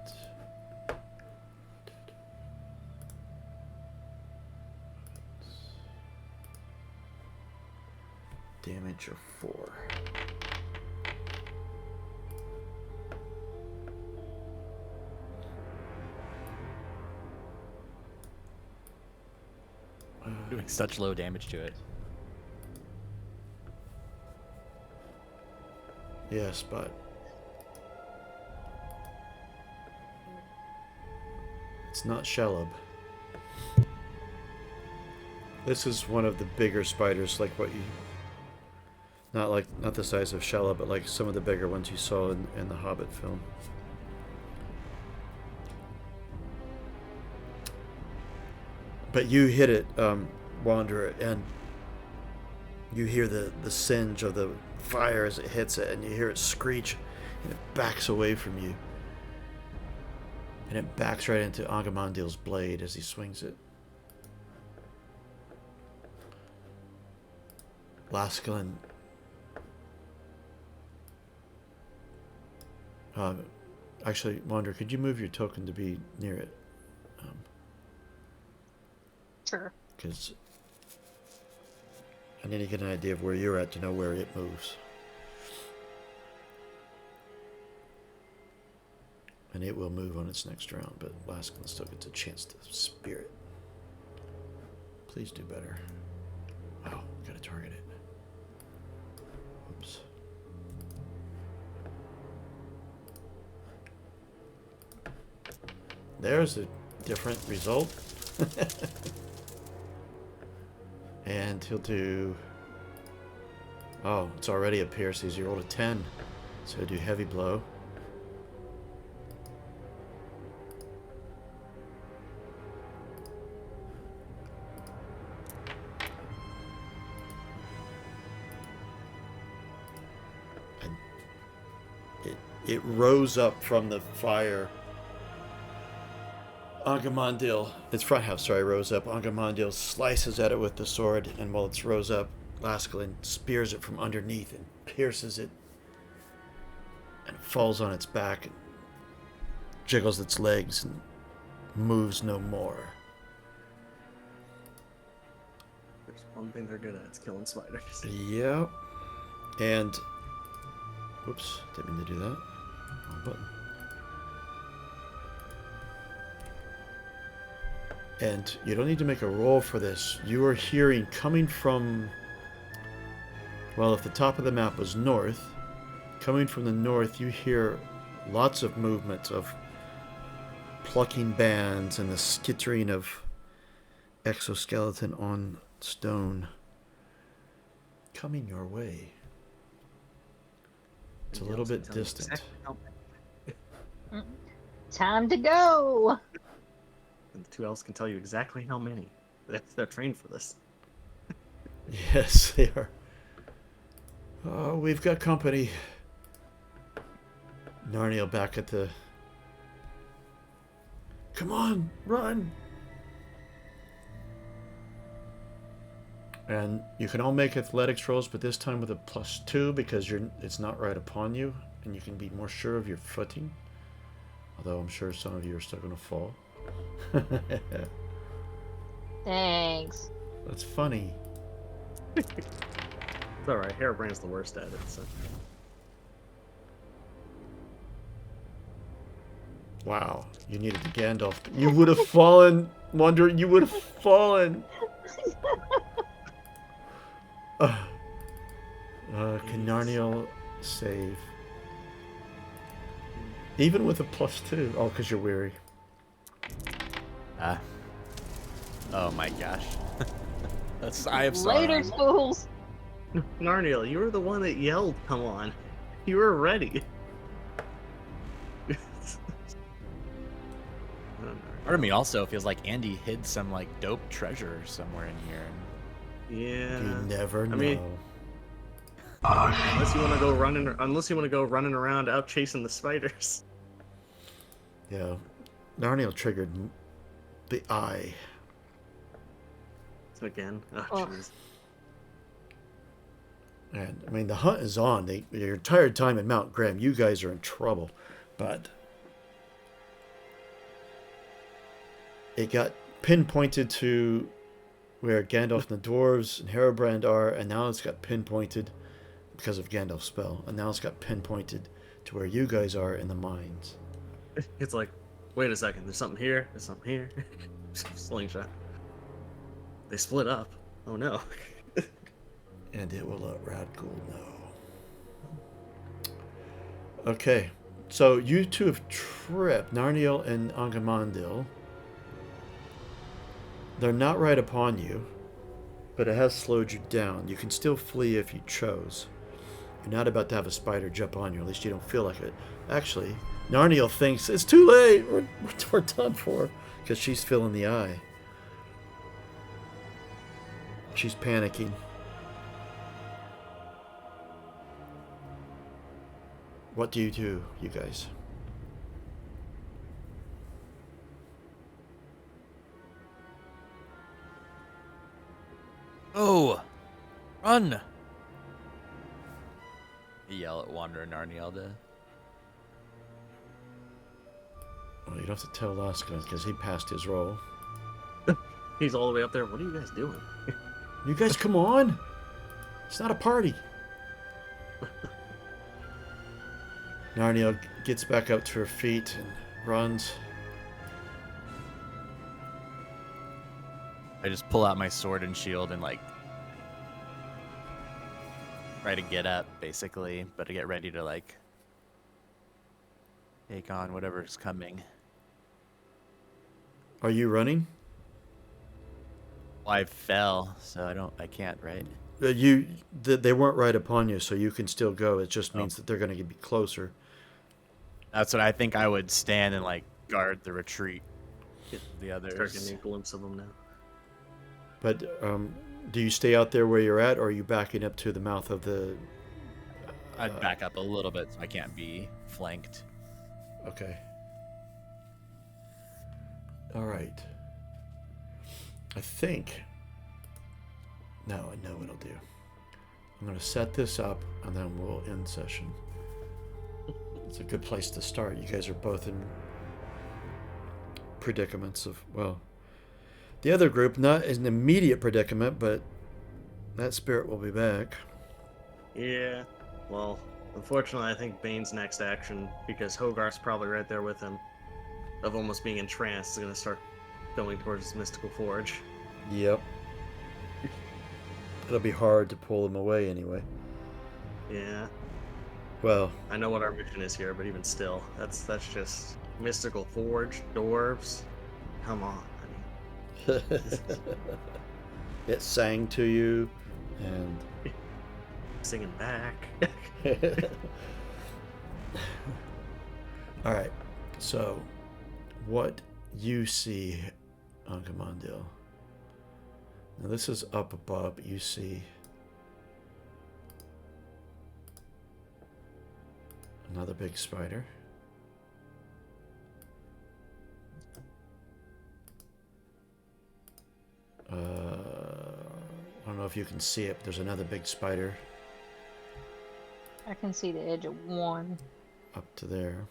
Damage of 4. Doing such low damage to it. Yes, but it's not Shelob. This is one of the bigger spiders, like what you, not the size of Shelob, but like some of the bigger ones you saw in the Hobbit film. But you hit it, Wanderer, and you hear the singe of the fire as it hits it, and you hear it screech, and it backs away from you. And it backs right into Angamondale's blade as he swings it. Laskalin. Actually, Wanderer, could you move your token to be near it? Sure. Because I need to get an idea of where you're at to know where it moves. And it will move on its next round, but Laskin still gets a chance to spear it. Please do better. Oh, gotta target it. Oops. There's a different result. And he'll do... Oh, it's already a pierce. He's rolled a 10. So he'll do heavy blow. And it rose up from the fire. Angamondil, its front half, rose up. Angamondil slices at it with the sword, and while it's rose up, Laskalin spears it from underneath and pierces it, and falls on its back, and jiggles its legs, and moves no more. There's one thing they're good at, it's killing spiders. Yep. And, whoops, didn't mean to do that. Wrong button. And you don't need to make a roll for this. You are hearing coming from... Well, if the top of the map was north, coming from the north, you hear lots of movement of plucking bands and the skittering of exoskeleton on stone coming your way. It's a little bit distant. Time to go. And the two elves can tell you exactly how many. They're trained for this. Yes, they are. Oh, we've got company. Narniel back at the... Come on, run! And you can all make athletics rolls, but this time with a +2 because it's not right upon you, and you can be more sure of your footing. Although I'm sure some of you are still going to fall. Thanks. That's funny. It's alright, Hairbrain's the worst at it, so... Wow, you needed the Gandalf. You would have fallen, Wonder. You would have fallen. Can Narniel save? Even with a +2. Oh, because you're weary. Oh my gosh. I have sorrow. Later, fools. Narniel, you were the one that yelled, come on. You were ready. Part of me also feels like Andy hid some like dope treasure somewhere in here. Yeah. You never know. I mean, unless you want to go running around out chasing the spiders. Yeah. Narniel triggered the eye. So again, oh Oh. jeez. And I mean, the hunt is on. Your entire time in Mount Graham, you guys are in trouble. But it got pinpointed to where Gandalf and the dwarves and Herobrand are, and now it's got pinpointed because of Gandalf's spell, and now it's got pinpointed to where you guys are in the mines. It's like, wait a second, there's something here, there's something here. Slingshot. They split up. Oh no. And it will let Radgul know. Okay, so you two have tripped, Narniel and Angamondil. They're not right upon you, but it has slowed you down. You can still flee if you chose. You're not about to have a spider jump on you, at least you don't feel like it. Actually, Narniel thinks it's too late. We're done for, because she's feeling the eye. She's panicking. What do, you guys? Oh, run! You yell at Wander and Narnielda. Well, you don't have to tell Laskin because he passed his roll. He's all the way up there. What are you guys doing? You guys, come on! It's not a party. Narnia gets back up to her feet and runs. I just pull out my sword and shield and try to get up, basically, but to get ready to take on whatever's coming. Are you running? Well, I fell, so I can't, right? They weren't right upon you, so you can still go. It just means Oh. that they're going to be closer. That's what I think. I would stand and guard the retreat. The Start others. getting a glimpse of them now. But do you stay out there where you're at, or are you backing up to the mouth of the... I'd back up a little bit so I can't be flanked. Okay. All right. I think... No, I know what I'll do. I'm going to set this up, and then we'll end session. It's a good place to start. You guys are both in predicaments of, well... The other group, not an immediate predicament, but that spirit will be back. Yeah. Well, unfortunately, I think Bane's next action, because Hogarth's probably right there with him, of almost being entranced, is going to start going towards his mystical forge. Yep. It'll be hard to pull them away anyway. Yeah. Well, I know what our mission is here, but even still, that's just mystical forge, dwarves. Come on. I mean, it sang to you, and singing back. all right. So, what you see on Commandil? Now this is up above. You see another big spider. I don't know if you can see it, but there's another big spider I can see the edge of one. up to there.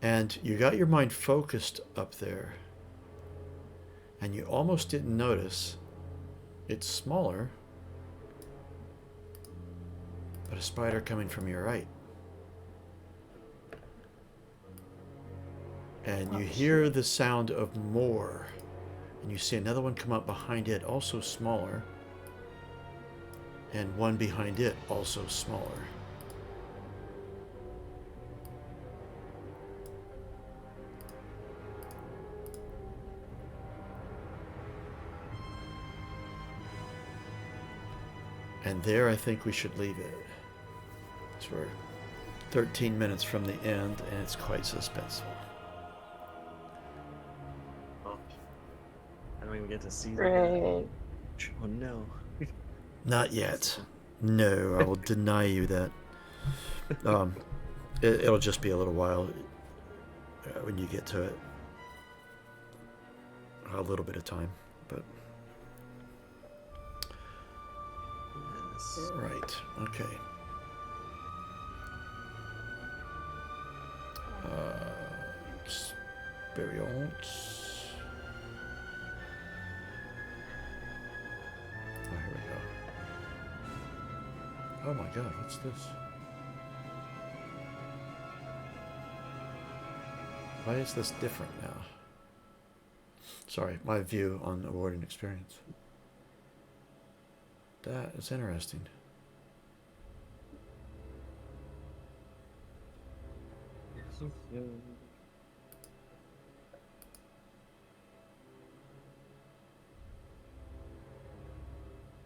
And you got your mind focused up there. And you almost didn't notice it's smaller, but a spider coming from your right. And you hear the sound of more. And you see another one come up behind it, also smaller. And one behind it, also smaller. And there I think we should leave it. So we're 13 minutes from the end, and it's quite suspenseful. Oh, I don't even get to see Right. that. Oh no. Not yet. No, I will deny you that. It'll just be a little while when you get to it. A little bit of time, but... Yes. Right, okay. Experience. Oh, here we go. Oh my god, what's this? Why is this different now? Sorry, my view on award and experience. That is interesting.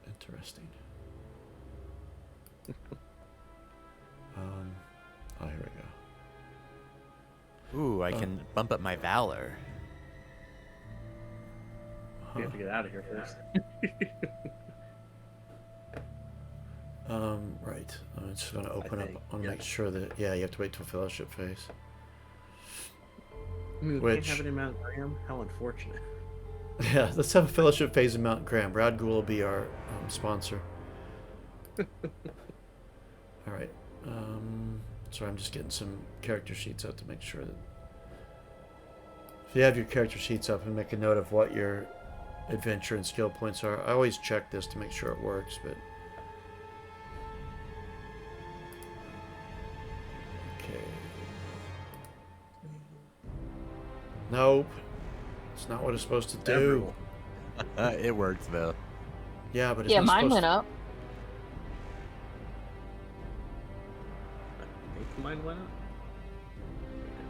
Interesting. Oh, here we go. Ooh, I can bump up my valor. We have to get out of here first. Right. I'm just going to open up. think, I want to yeah. make sure that, yeah, you have to wait till fellowship phase. I mean, we Which- can't have it in Mount Graham? How unfortunate. Yeah, let's have a fellowship phase in Mount Graham. Radghoul will be our sponsor. All right. Sorry, I'm just getting some character sheets out to make sure that If you have your character sheets up and make a note of what your adventure and skill points are, I always check this to make sure it works, but... Okay. Nope. It's not what it's supposed to do. It worked though. Yeah, but it's Yeah, not mine supposed went to... up. I think mine went up.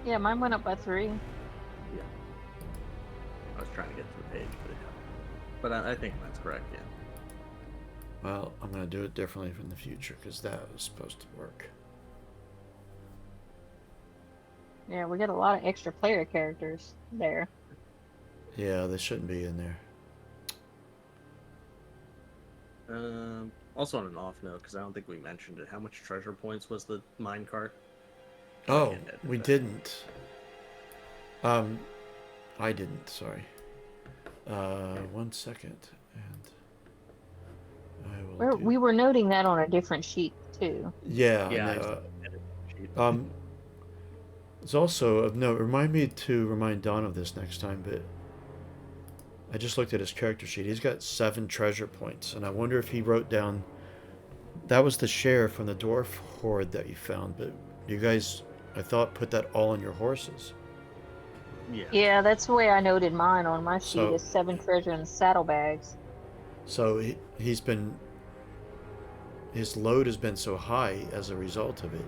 Yeah, mine went up by 3. Yeah. I was trying to get to the page, but I think that's correct. Yeah. Well, I'm going to do it differently in the future, because that was supposed to work. Yeah, we got a lot of extra player characters there. Yeah, they shouldn't be in there. Also on an off note, because I don't think we mentioned it, how much treasure points was the mine cart? Oh, we didn't. I didn't, sorry. 1 second, and I will We were noting that on a different sheet too. Yeah, Yeah. I know. It's also of note, remind Don of this next time, but I just looked at his character sheet. He's got 7 treasure points, and I wonder if he wrote down... That was the share from the dwarf hoard that you found, but you guys, I thought, put that all on your horses. Yeah. Yeah, that's the way I noted mine on my sheet So- is 7 treasure and saddlebags. So he's been... His load has been so high as a result of it.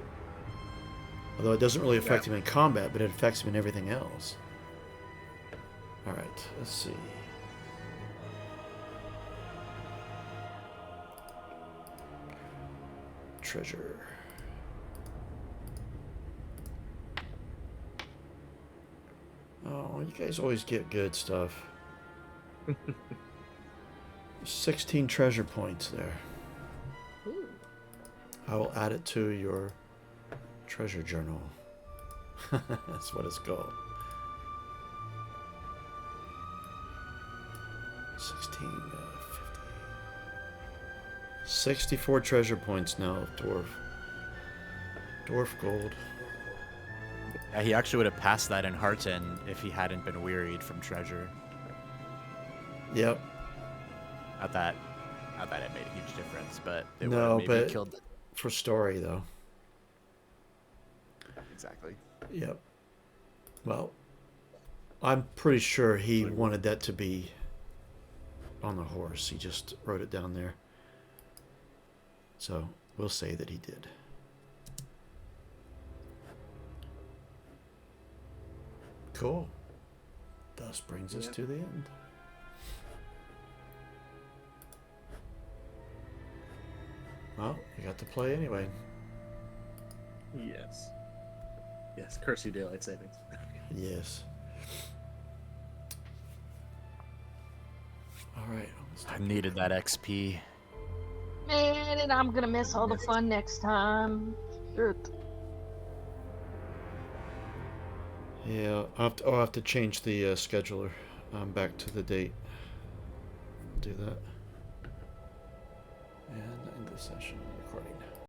Although it doesn't really affect him in combat, but it affects him in everything else. Alright, let's see. Treasure. Oh, you guys always get good stuff. 16 treasure points there. Ooh. I will add it to your treasure journal. That's what it's called. 16, 50. 64 treasure points now, dwarf. Dwarf gold. Yeah, he actually would have passed that in Hearten if he hadn't been wearied from treasure. Yep. Not that it made a huge difference, but it No, would have maybe but killed. for story though. Exactly. Yep. Well, I'm pretty sure he wanted that to be on the horse. He just wrote it down there. So we'll say that he did. Cool. Thus brings us to the end. Well, you got to play anyway. Yes. Yes. Curse you, daylight savings. Yes. All right. I needed that XP. Man, and I'm gonna miss all the fun next time. Shit. Yeah, I'll have to change the scheduler back to the date. Do that. And end the session recording.